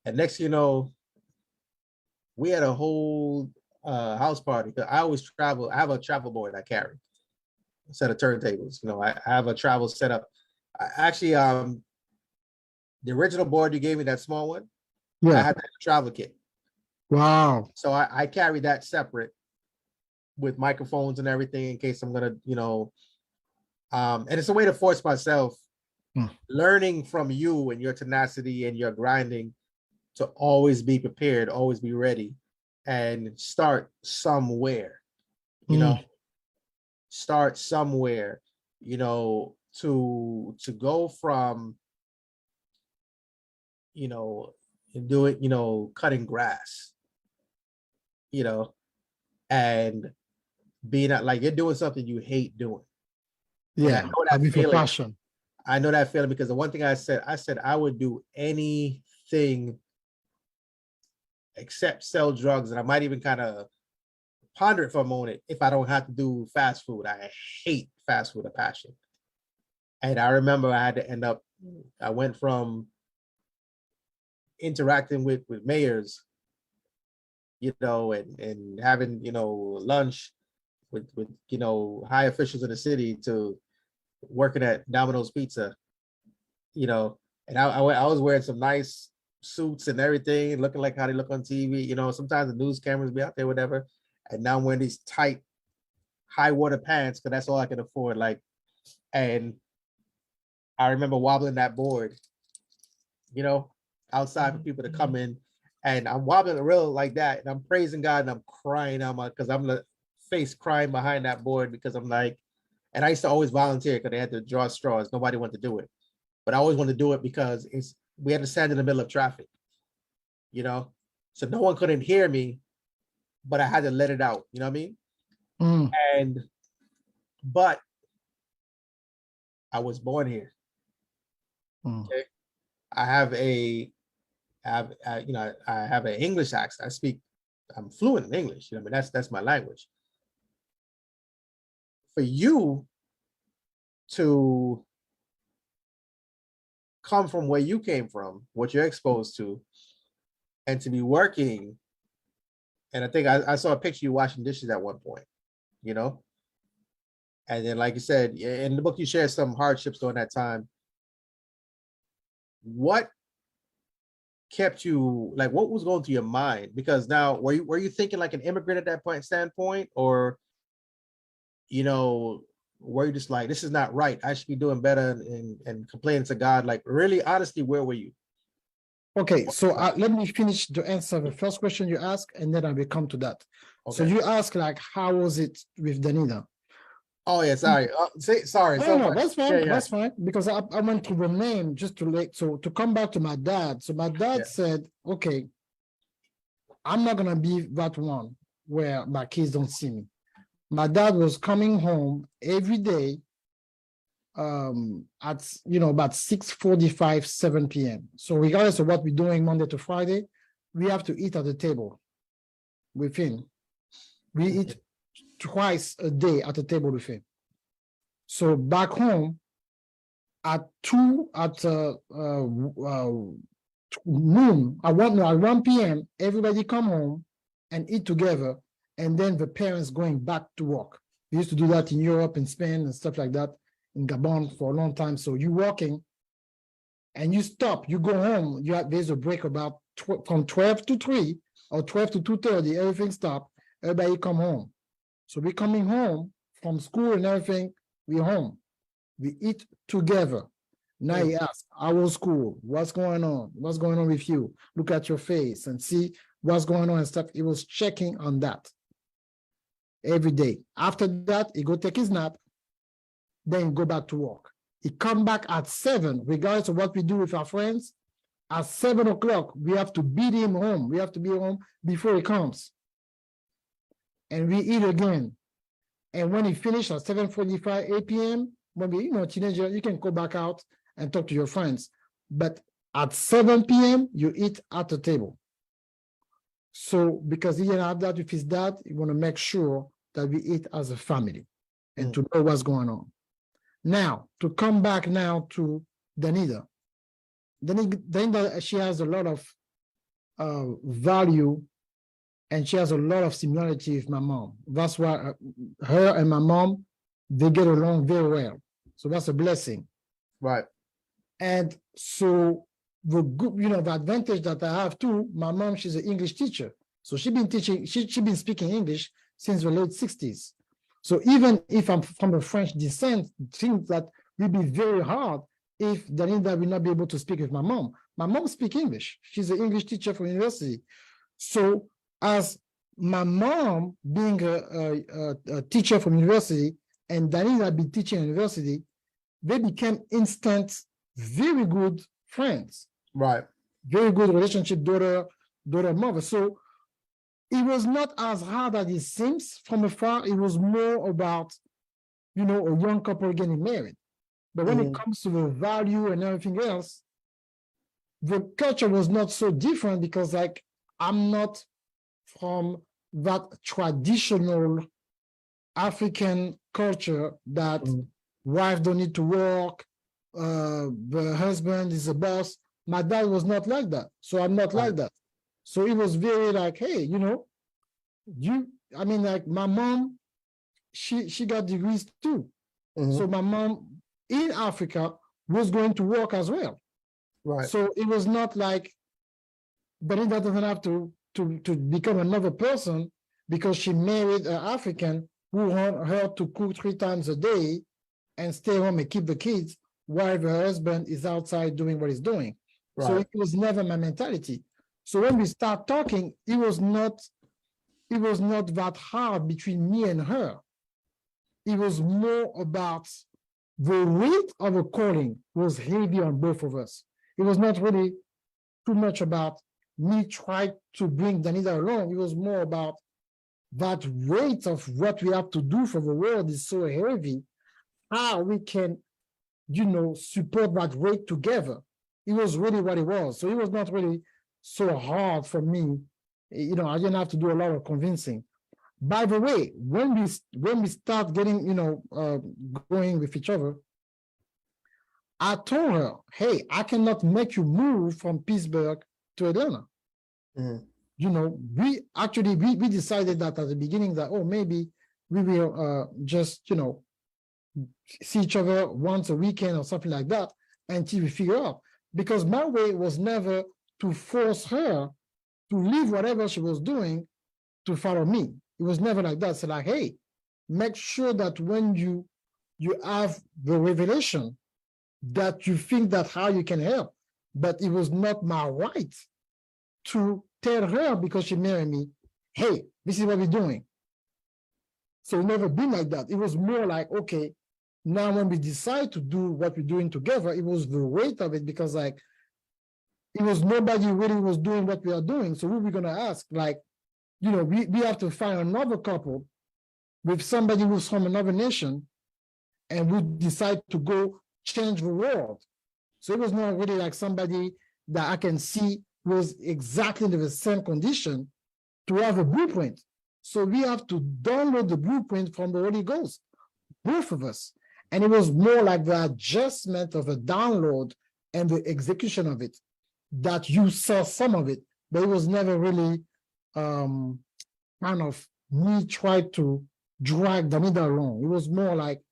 And next, we had a whole house party. I always travel. I have a travel board I carry, a set of turntables. I have a travel setup. Actually, the original board you gave me, that small one, I Yeah. had that travel kit. Wow. So I carry that separate with microphones and everything in case I'm gonna, and it's a way to force myself, learning from you and your tenacity and your grinding, to always be prepared, always be ready, and start somewhere, start somewhere, to go from, do it, cutting grass, and being like you're doing something you hate doing. And I Yeah. know that For feeling. passion. I know that feeling because the one thing I said I would do anything except sell drugs, and I might even kind of ponder it for a moment if I don't have to do fast food. I hate fast food, a passion. And I remember I went from interacting with mayors, and having, lunch with high officials in the city, to working at Domino's Pizza, and I was wearing some nice suits and everything, looking like how they look on TV. Sometimes the news cameras be out there, whatever. And now I'm wearing these tight, high water pants because that's all I can afford. And I remember wobbling that board, outside for people to come in, and I'm wobbling real like that, and I'm praising God, and I'm crying out because I'm the face crying behind that board because I'm like, and I used to always volunteer because they had to draw straws. Nobody wanted to do it, but I always wanted to do it because we had to stand in the middle of traffic, so no one couldn't hear me, but I had to let it out. You know what I mean? But I was born here. Okay, I have an English accent. I'm fluent in English. That's my language. For you to come from where you came from, what you're exposed to, and to be working, and I think I saw a picture you washing dishes at one point, and then, like you said, in the book, you shared some hardships during that time. What kept you, like, what was going through your mind? Because now, were you thinking like an immigrant at that standpoint, or were you just like, this is not right, I should be doing better, and complaining to God? Like, really, honestly, where were you? Okay, so let me finish to answer the first question you asked, and then I will come to that. Okay. So you asked, like, how was it with Danida? Oh yeah, sorry. Sorry. No, that's fine. Yeah. That's fine, because I went through the name just to come back to my dad. So my dad said, okay, I'm not gonna be that one where my kids don't see me. My dad was coming home every day at about 6:45, 7 p.m. So regardless of what we're doing Monday to Friday, we have to eat at the table with him. We eat twice a day at the table with him. So back home at noon, at 1 p.m., everybody come home and eat together, and then the parents going back to work. We used to do that in Europe and Spain and stuff like that, in Gabon for a long time. So you're working and you stop, you go home, there's a break about from 12 to 3 or 12 to 2:30, everything stop, everybody come home. So we're coming home from school and everything, we're home. We eat together. Now you ask, how was school? What's going on? What's going on with you? Look at your face and see what's going on and stuff. He was checking on that every day. After that, he go take his nap, then go back to work. He come back at 7, regardless of what we do with our friends. At 7 o'clock, we have to beat him home. We have to be home before he comes. and we eat again. And when you finish at 7:45, 8 p.m., maybe, teenager, you can go back out and talk to your friends. But at 7 p.m., you eat at the table. So because he didn't have that with his dad, you want to make sure that we eat as a family and to know what's going on. Now, to come back now to Danita. Danita, she has a lot of value, and she has a lot of similarity with my mom. That's why her and my mom, they get along very well. So that's a blessing. Right. And so the good, the advantage that I have too, my mom, she's an English teacher. So she's been teaching, she's been speaking English since the late 60s. So even if I'm from a French descent, things that will be very hard if Danita will not be able to speak with my mom. My mom speaks English. She's an English teacher for university. So as my mom being a teacher from university and Danita be teaching at university, they became instant, very good friends. Right. Very good relationship, daughter, mother. So it was not as hard as it seems from afar. It was more about, a young couple getting married. But when it comes to the value and everything else, the culture was not so different because, I'm not from that traditional African culture that wife don't need to work, the husband is a boss. My dad was not like that. So I'm not like that. So it was very hey, my mom, she got degrees too. So my mom in Africa was going to work as well. Right. So it was not like Belinda doesn't have to become another person because she married an African who want her to cook 3 times a day and stay home and keep the kids while her husband is outside doing what he's doing. Right. So it was never my mentality. So when we start talking, it was not that hard between me and her. It was more about the weight of a calling was heavy on both of us. It was not really too much about me trying to bring Danita along. It was more about that weight of what we have to do for the world is so heavy. How we can, support that weight together. It was really what it was. So it was not really so hard for me. I didn't have to do a lot of convincing. By the way, when we start getting, going with each other, I told her, hey, I cannot make you move from Pittsburgh to Atlanta. We decided that at the beginning that, maybe we will just, see each other once a weekend or something like that until we figure out. Because my way was never to force her to leave whatever she was doing to follow me. It was never like that. So hey, make sure that when you have the revelation that you think that how you can help. But it was not my right to tell her because she married me, hey, this is what we're doing. So it never been like that. It was more like, okay, now when we decide to do what we're doing together, it was the weight of it because it was nobody really was doing what we are doing. So who are we going to ask? We have to find another couple with somebody who's from another nation and we decide to go change the world. So it was not really like somebody that I can see was exactly in the same condition to have a blueprint. So we have to download the blueprint from the Holy Ghost, both of us. And it was more like the adjustment of a download and the execution of it that you saw some of it, but it was never really kind of me try to drag Danita along. It was more like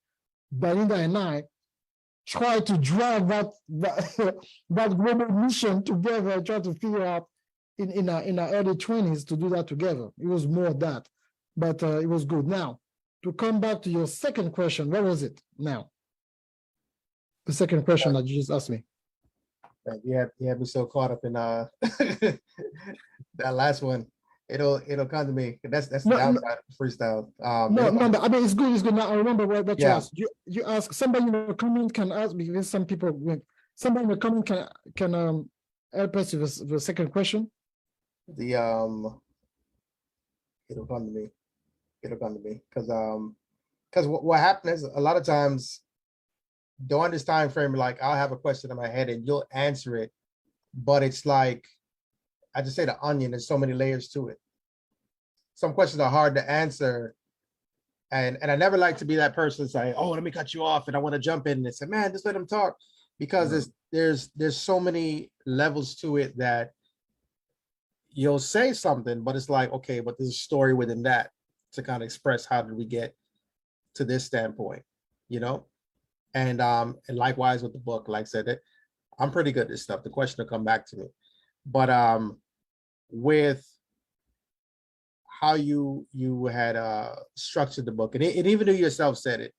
Danita and I try to drag that global mission together and try to figure out in our early 20s to do that together. It was more that, but it was good. Now, to come back to your second question, what was it now? The second question that you just asked me. You have me so caught up in that last one. It'll come to me. That's the downside of freestyle. But I mean it's good. Now I remember what you asked. You asked somebody in the comment can ask because some people somebody in the comment can help us with the second question. It'll come to me. it'll come to me. Because what happened is a lot of times during this time frame, like I'll have a question in my head and you'll answer it, but it's like I just say the onion. There's so many layers to it. Some questions are hard to answer, and I never like to be that person say, "Oh, let me cut you off," and I want to jump in and say, "Man, just let them talk," because there's so many levels to it that you'll say something, but it's like, okay, but there's a story within that to kind of express how did we get to this standpoint, you know? And likewise with the book, like I said, that I'm pretty good at this stuff. The question will come back to me. But with how you had structured the book, and even you yourself said it,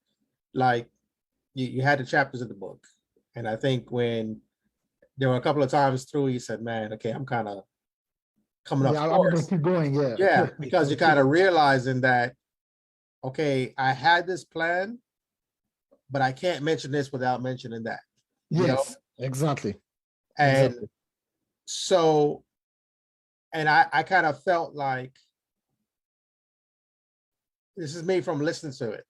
like you had the chapters of the book. And I think when there were a couple of times through, you said, man, okay, I'm kind of coming up Yeah, I'm gonna short. keep going. Yeah. Yeah, because you're kind of realizing that, okay, I had this plan, but I can't mention this without mentioning that, you know? Yes, exactly. And Exactly. so, and I kind of felt like, this is me from listening to it.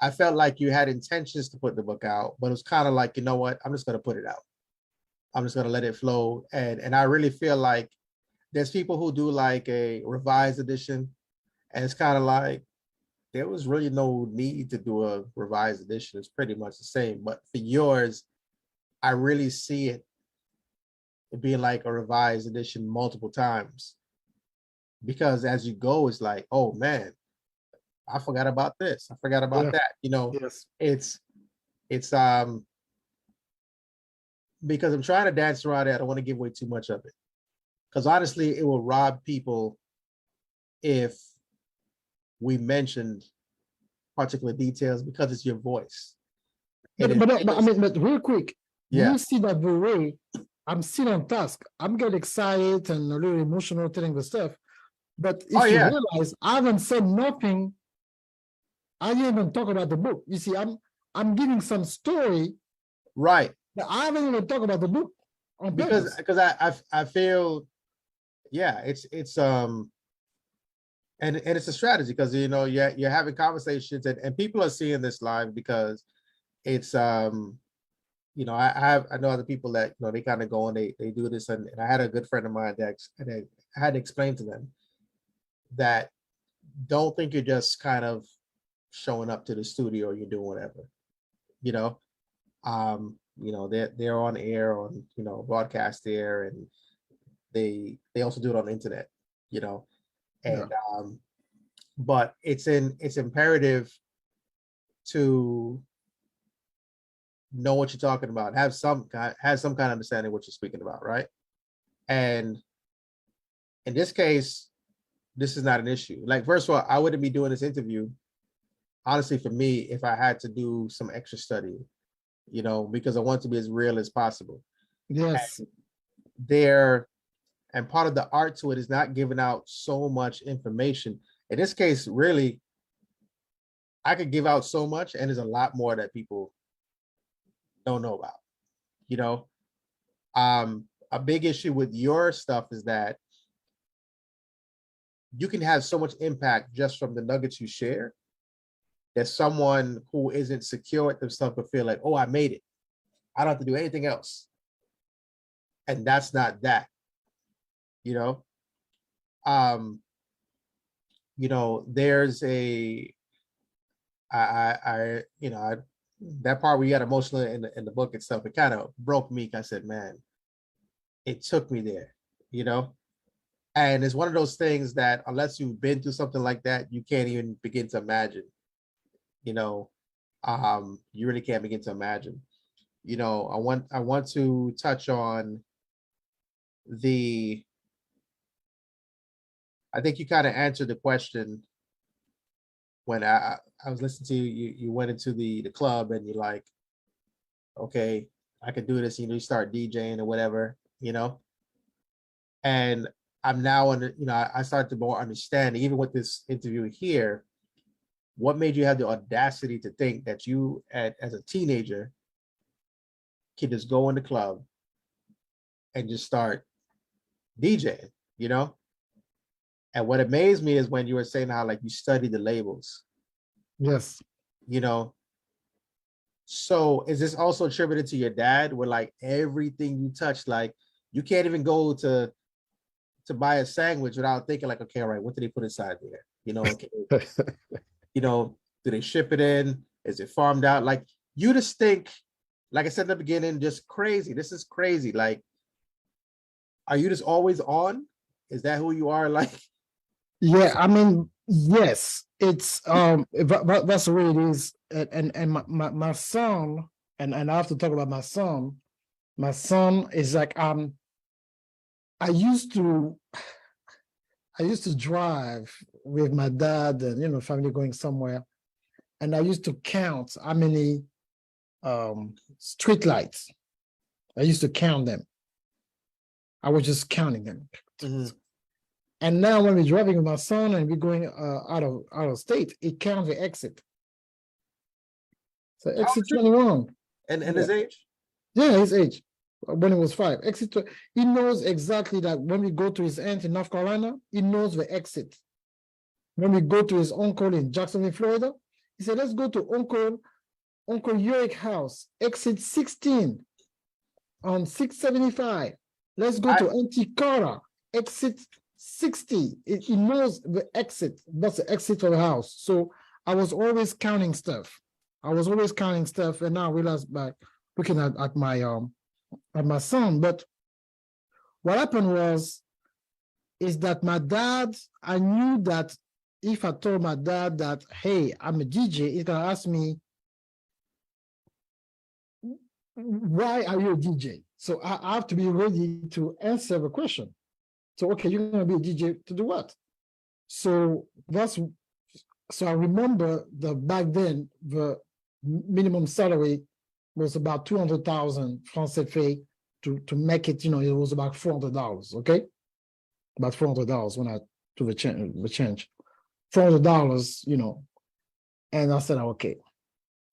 I felt like you had intentions to put the book out, but it was kind of like, you know what? I'm just going to put it out. I'm just going to let it flow. And I really feel like there's people who do like a revised edition, and it's kind of like, there was really no need to do a revised edition. It's pretty much the same. But for yours, I really see it being like a revised edition multiple times. Because as you go, it's like, oh man, I forgot about this. I forgot about Yeah. that. You know, Yes. it's because I'm trying to dance around it. I don't want to give away too much of it. Because honestly, it will rob people if we mentioned particular details because it's your voice. But I mean, but real quick, Yeah. you see that the way I'm still on task. I'm getting excited and a little emotional telling the stuff. But if you realize I haven't said nothing, I didn't even talk about the book. You see, I'm giving some story. Right. But I haven't even talked about the book on purpose. Because I feel, yeah, it's and it's a strategy because you know you're having conversations and people are seeing this live because it's you know I know other people that you know they kind of go and they do this and I had a good friend of mine that and I had to explain to them that don't think you're just kind of showing up to the studio or you're doing whatever, you know. You know they're on air on you know broadcast there and they also do it on the internet, you know. And but it's imperative to know what you're talking about, have some kind of understanding what you're speaking about, right? And in this case, this is not an issue. Like, first of all, I wouldn't be doing this interview, honestly, for me, if I had to do some extra study, you know, because I want to be as real as possible. Yes. And part of the art to it is not giving out so much information. In this case, really, I could give out so much, and there's a lot more that people don't know about, you know. A big issue with your stuff is that you can have so much impact just from the nuggets you share that someone who isn't secure with themselves will feel like, oh, I made it. I don't have to do anything else. And that's not that, you know. You know, there's you know, that part where you got emotional in the book itself, it kind of broke me. I said, man, it took me there, you know. And it's one of those things that unless you've been through something like that, you can't even begin to imagine, you know. You really can't begin to imagine. You know, I want to touch on I think you kind of answered the question when I was listening to you. You went into the club and you're like, okay, I could do this. You know, you start DJing or whatever, you know. And I'm now under, you know, I started to more understand, even with this interview here, what made you have the audacity to think that you, as a teenager, could just go in the club and just start DJing, you know? And what amazed me is when you were saying how like you study the labels, Yes. you know. So is this also attributed to your dad, where like everything you touch, like you can't even go to buy a sandwich without thinking like, okay, all right, what did they put inside there? You know, okay, you know, do they ship it in? Is it farmed out? Like you just think, like I said in the beginning, just crazy. This is crazy. Like, are you just always on? Is that who you are? Like, Yeah, I mean, yes, it's that's the way it is. And my son, and I have to talk about my son. My son is like I used to drive with my dad and family going somewhere, and I used to count how many street lights. I used to count them. I was just counting them. And now when we're driving with my son and we're going out of state, it counts the exit. So exit 21. and his age? Yeah, his age. When he was 5. He knows exactly that when we go to his aunt in North Carolina, he knows the exit. When we go to his uncle in Jacksonville, Florida, he said, let's go to Uncle Yorick house, exit 16 on 675. Let's go to Auntie Cara, exit 60. He knows the exit. That's the exit of the house. So I was always counting stuff. And now I realize by looking at my son. But what happened is that my dad, I knew that if I told my dad that, hey, I'm a DJ, he's gonna ask me, why are you a DJ? So I have to be ready to answer the question. So, okay, you're gonna be a DJ to do what? So I remember that back then, the minimum salary was about 200,000 francs CFA to make it, it was about $400, okay? About $400 when I do the change. $400, and I said, okay.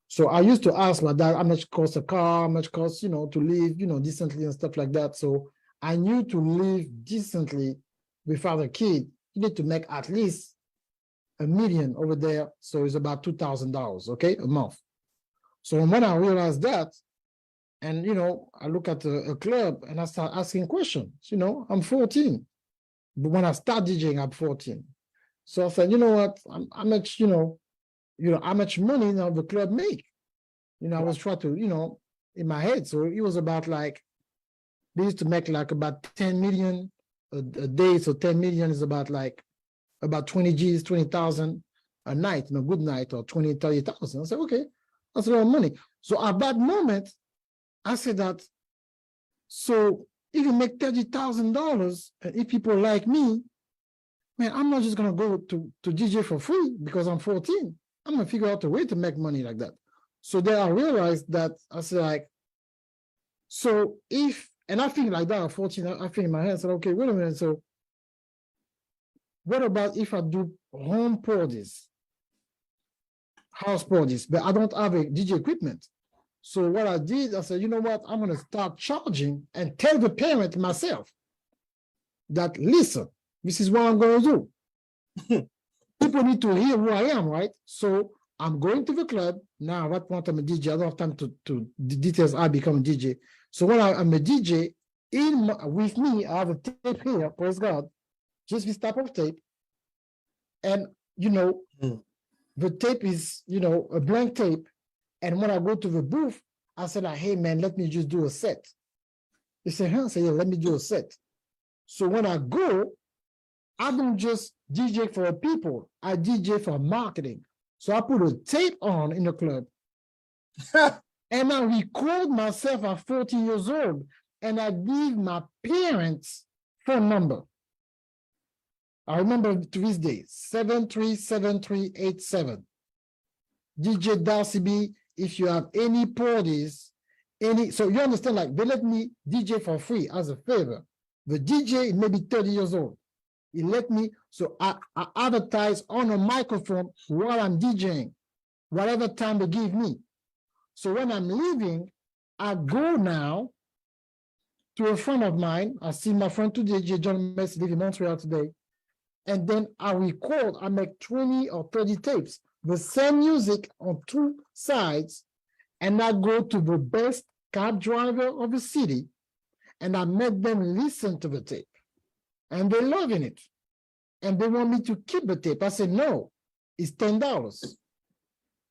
So I used to ask my dad how much costs a car, how much costs, to live, decently and stuff like that. So I knew to live decently without a kid, you need to make at least $1 million over there. So it's about $2,000, okay, a month. So when I realized that, and I look at a club and I start asking questions. I'm 14, but when I start DJing, I'm 14. So I said, you know what? How much, how much money now the club make? I was trying to, in my head. So it was about like, they used to make like about 10 million a day. So 10 million is about 20 G's, 20,000 a night, good night, or 20, 30,000. I said, okay, that's a lot of money. So at that moment, I said that, so if you make $30,000, and if people like me, man, I'm not just gonna go to DJ for free because I'm 14. I'm gonna figure out a way to make money like that. So then I realized that I said like, so and I think like that at 14, I think in my head, I said, okay, wait a minute. So what about if I do home parties, house parties, but I don't have a DJ equipment? So what I did, I said, you know what? I'm going to start charging and tell the parent myself that, listen, this is what I'm going to do. People need to hear who I am, right? So I'm going to the club. Now, at what point I'm a DJ, I don't have time to the details. I become a DJ. So when I'm a DJ, with me, I have a tape here, praise God, just this type of tape. And, the tape is, a blank tape. And when I go to the booth, I said, hey, man, let me just do a set. They said, huh? I said, yeah, let me do a set. So when I go, I don't just DJ for people. I DJ for marketing. So I put a tape on in the club. And I record myself at 14 years old. And I give my parents' phone number. I remember to this day, 737387. DJ Darcy B, if you have any parties, so you understand, like they let me DJ for free as a favor. The DJ may be 30 years old. He let me, so I advertise on a microphone while I'm DJing, whatever time they give me. So when I'm leaving, I go now to a friend of mine. I see my friend today, John Messi, live in Montreal today. and then I record, I make 20 or 30 tapes, the same music on two sides, and I go to the best cab driver of the city, and I make them listen to the tape. And they're loving it. And they want me to keep the tape. I said, no, it's $10.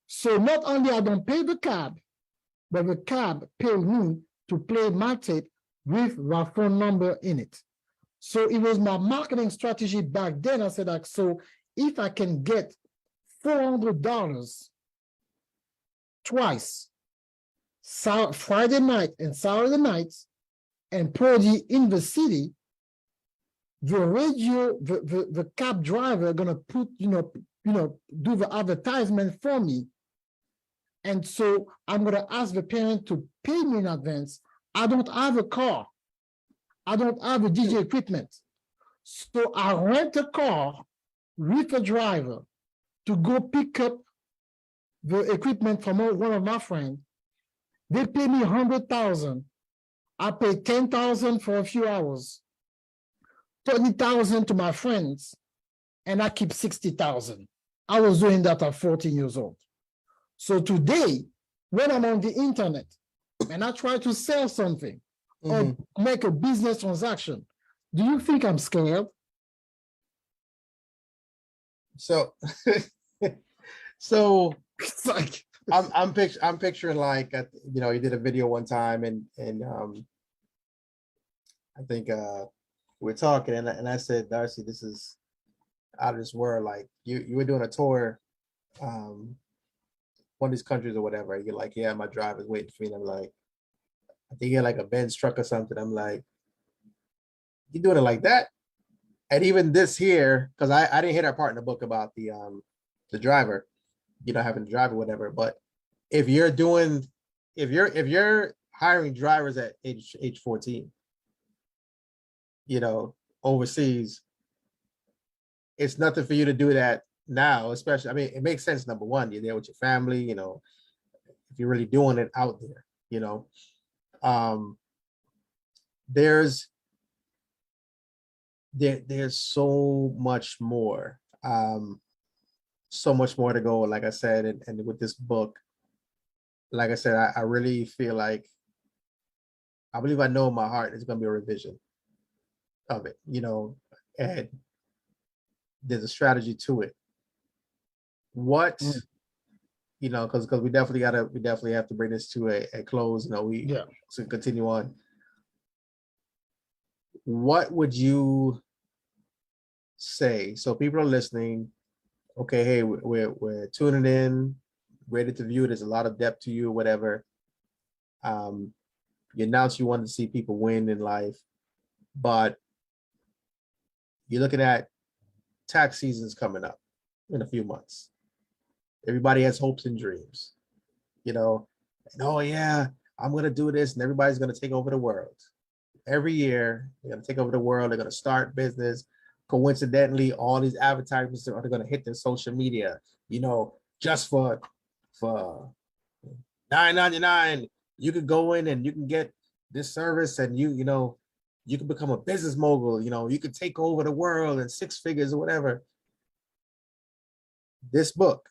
So not only I don't pay the cab, but the cab pay me to play my tape with my phone number in it. So it was my marketing strategy back then. I said, like, so if I can get $400 twice, Friday night and Saturday nights, and party in the city, the radio, the cab driver gonna put, do the advertisement for me. And so I'm gonna ask the parent to pay me in advance. I don't have a car. I don't have a DJ equipment. So I rent a car with a driver to go pick up the equipment from one of my friends. They pay me 100,000. I pay 10,000 for a few hours, 30,000 to my friends, and I keep 60,000. I was doing that at 14 years old. So today, when I'm on the internet and I try to sell something or make a business transaction, do you think I'm scared? So, so It's like I'm picturing like, you did a video one time and I think we're talking and I said, Darcy, this is out of this world. Like you were doing a tour, one of these countries or whatever. You're like, yeah, my driver's waiting for me. And I'm like, I think you're like a Benz truck or something. I'm like, you doing it like that? And even this here, because I didn't hear that part in the book about the driver, having to drive or whatever. But if you're hiring drivers at age 14, overseas, it's nothing for you to do that now, especially. I mean, it makes sense. Number one, you're there with your family, if you're really doing it out there, there's so much more, to go, like I said, and with this book, like I said, I really feel like, I believe I know in my heart it's going to be a revision of it, and there's a strategy to it. What, because we definitely have to bring this to a close. To continue on. What would you say? So people are listening. Okay, hey, we're tuning in, ready to view. There's a lot of depth to you, whatever. You announced you wanted to see people win in life, but you're looking at tax seasons coming up in a few months. Everybody has hopes and dreams, and oh yeah, I'm gonna do this, and everybody's gonna take over the world. Every year, they're gonna take over the world. They're gonna start business. Coincidentally, all these advertisements are gonna hit their social media. Just for $9.99, you could go in and you can get this service, and you can become a business mogul. You could take over the world in 6 figures or whatever. This book,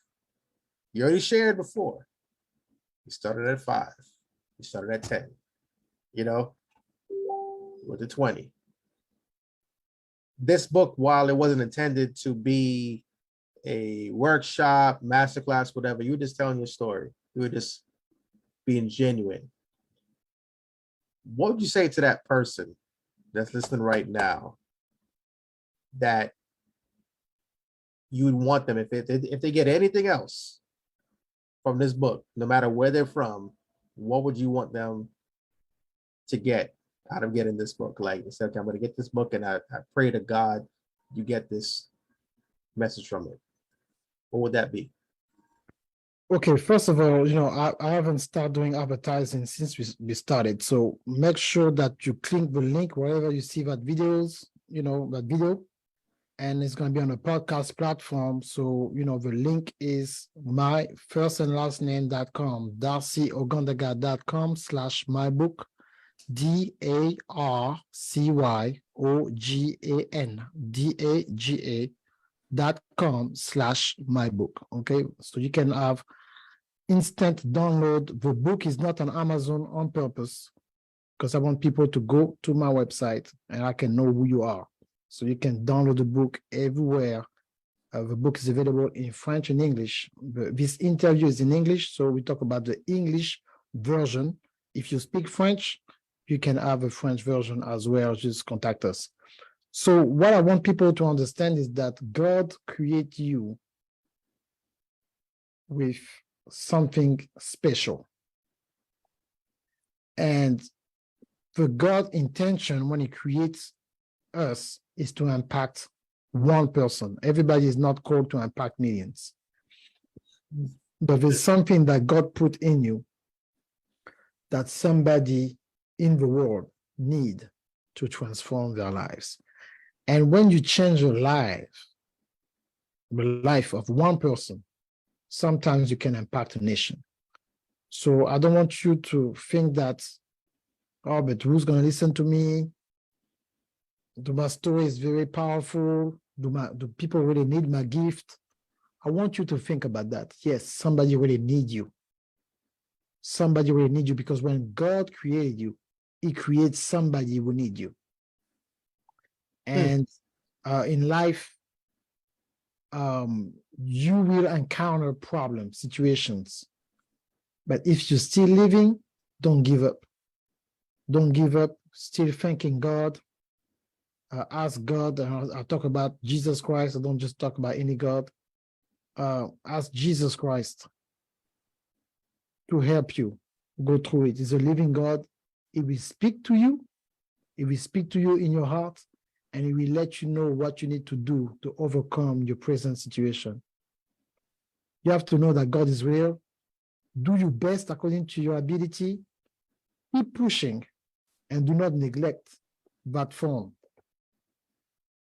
you already shared before. You started at 5. You started at 10. With the 20. This book, while it wasn't intended to be a workshop, masterclass, whatever, you were just telling your story. You were just being genuine. What would you say to that person that's listening right now that you would want them, if they get anything else from this book, no matter where they're from, what would you want them to get out of getting this book? Like, you said, okay, I'm going to get this book, and I pray to God you get this message from it. What would that be? Okay, first of all, I haven't started doing advertising since we started. So make sure that you click the link wherever you see that video, and it's going to be on a podcast platform. So, the link is my first and last name.com, DarcyOgandaga.com/mybook. DARCYOGAN, DAGA.com/mybook. Okay, so you can have instant download. The book is not on Amazon on purpose because I want people to go to my website and I can know who you are. So you can download the book everywhere. The book is available in French and English. This interview is in English, so we talk about the English version. If you speak French, you can have a French version as well. Just contact us. So what I want people to understand is that God created you with something special. And the God intention when he creates us is to impact one person. Everybody is not called to impact millions. But there's something that God put in you that somebody in the world need to transform their lives. And when you change your life, the life of one person, sometimes you can impact a nation. So I don't want you to think that, oh, but who's going to listen to me? My story is very powerful. Do people really need my gift? I want you to think about that. Yes, somebody really needs you. Somebody really needs you because when God created you, he creates somebody who needs you. And in life, you will encounter problems, situations. But if you're still living, don't give up. Don't give up. Still thanking God. Ask God. I'll talk about Jesus Christ. I don't just talk about any God. Ask Jesus Christ to help you go through it. He's a living God. He will speak to you. He will speak to you in your heart, and he will let you know what you need to do to overcome your present situation. You have to know that God is real. Do your best according to your ability. Keep pushing, and do not neglect that phone.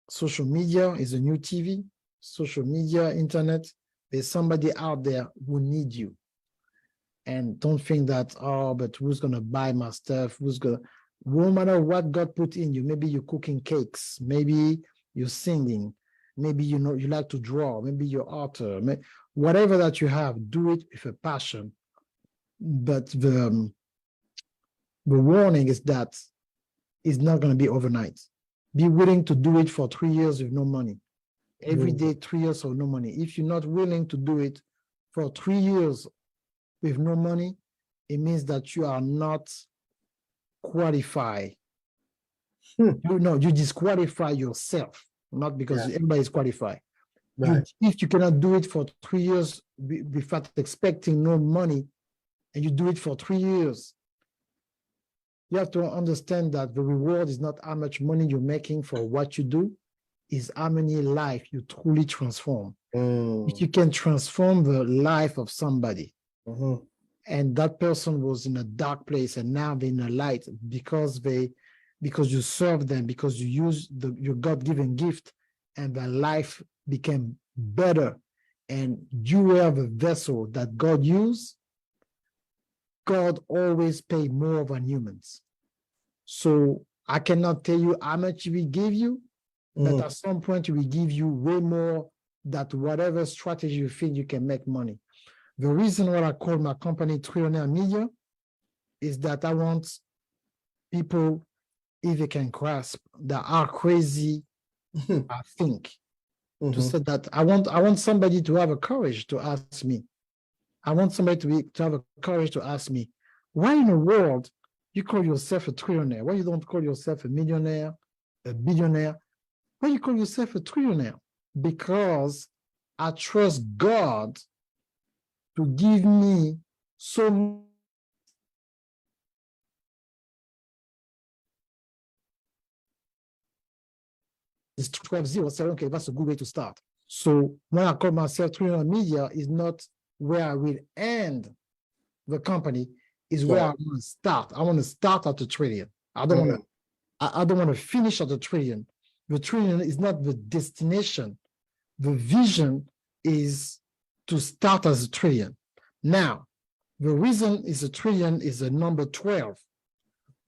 Social media is a new TV. Social media, internet, there's somebody out there who needs you. And don't think that, oh, but who's going to buy my stuff? No matter what God put in you, maybe you're cooking cakes, maybe you're singing, maybe you like to draw, maybe you're author, whatever that you have, do it with a passion. But the warning is that it's not going to be overnight. Be willing to do it for 3 years with no money. Every day, 3 years or no money. If you're not willing to do it for 3 years with no money, it means that you are not qualified. You disqualify yourself, not because everybody is qualified. Right. If you cannot do it for 3 years without expecting no money, and you do it for 3 years, you have to understand that the reward is not how much money you're making for what you do, is how many lives you truly transform. If you can transform the life of somebody, and that person was in a dark place and now they're in a light because you serve them, because you use your God-given gift, and their life became better, and you were the vessel that God used. God always pay more than humans. So I cannot tell you how much he will give you, but at some point he will give you way more than whatever strategy you think you can make money. The reason why I call my company Trillionaire Media is that I want people, if they can grasp that are crazy, I think, to say that I want somebody to have a courage to ask me. I want somebody to have a courage to ask me, why in the world you call yourself a trillionaire? Why you don't call yourself a millionaire, a billionaire? Why you call yourself a trillionaire? Because I trust God to give me so it's 12-0. So okay, that's a good way to start. So when I call myself Trillionaire Media, is not where I will end the company, is where I want to start. I want to start at the trillion. I don't want to finish at the trillion. The trillion is not the destination. The vision is to start as a trillion. Now, the reason is a trillion is a number 12.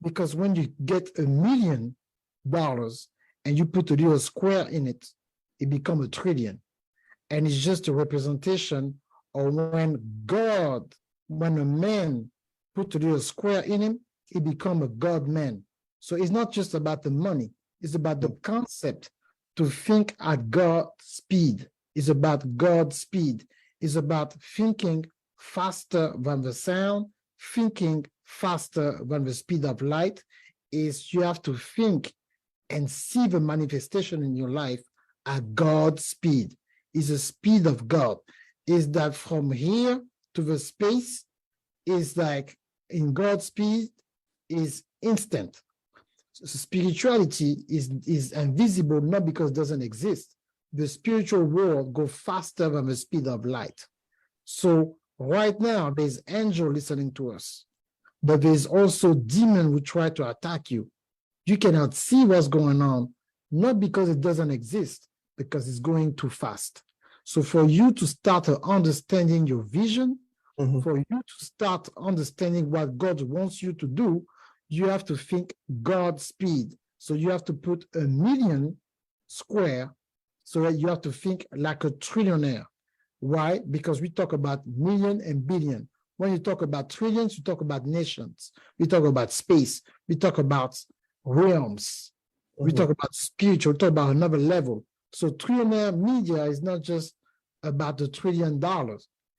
Because when you get $1 million and you put a little square in it, it becomes $1 trillion. And it's just a representation of when a man put a little square in him, he becomes a God man. So it's not just about the money, it's about the concept to think at God's speed. It's about God's speed. It's about thinking faster than the sound, thinking faster than the speed of light. Is you have to think and see the manifestation in your life at God's speed. Is the speed of God. Is that from here to the space is like in God's speed is instant. So spirituality is invisible, not because it doesn't exist. The spiritual world goes faster than the speed of light. So right now, there's angel listening to us, but there's also demon who try to attack you. You cannot see what's going on, not because it doesn't exist, because it's going too fast. So for you to start understanding your vision, for you to start understanding what God wants you to do, you have to think God's speed. So you have to put $1 million square, so that you have to think like a trillionaire. Why? Because we talk about million and billion. When you talk about trillions, you talk about nations. We talk about space. We talk about realms. We talk about spiritual. We talk about another level. So trillionaire media is not just about the $1 trillion.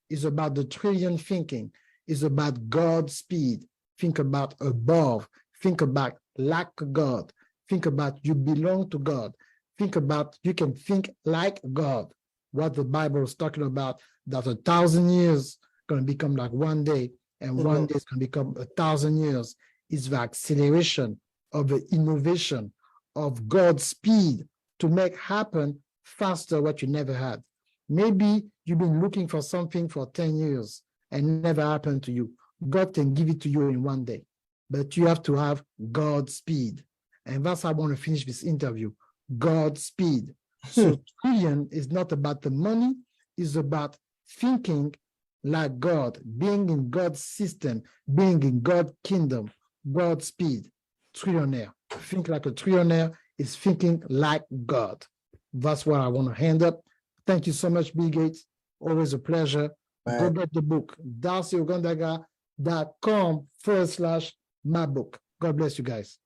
It's about the trillion thinking. It's about God's speed. Think about above. Think about like God. Think about you belong to God. Think about you can think like God. What the Bible is talking about, that 1,000 years going to become like one day, and one day is going to become 1,000 years, is the acceleration of the innovation of God's speed to make happen faster what you never had. Maybe you've been looking for something for 10 years and it never happened to you. God can give it to you in one day, but you have to have God's speed. And that's how I want to finish this interview. God's speed. So trillion is not about the money, it's about thinking like God, being in God's system, being in God's kingdom, God's speed. Trillionaire. Think like a trillionaire is thinking like God. That's what I want to hand up. Thank you so much, Bill Gates. Always a pleasure. Go get the book, darcyogandaga.com/my book. God bless you guys.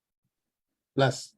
Bless.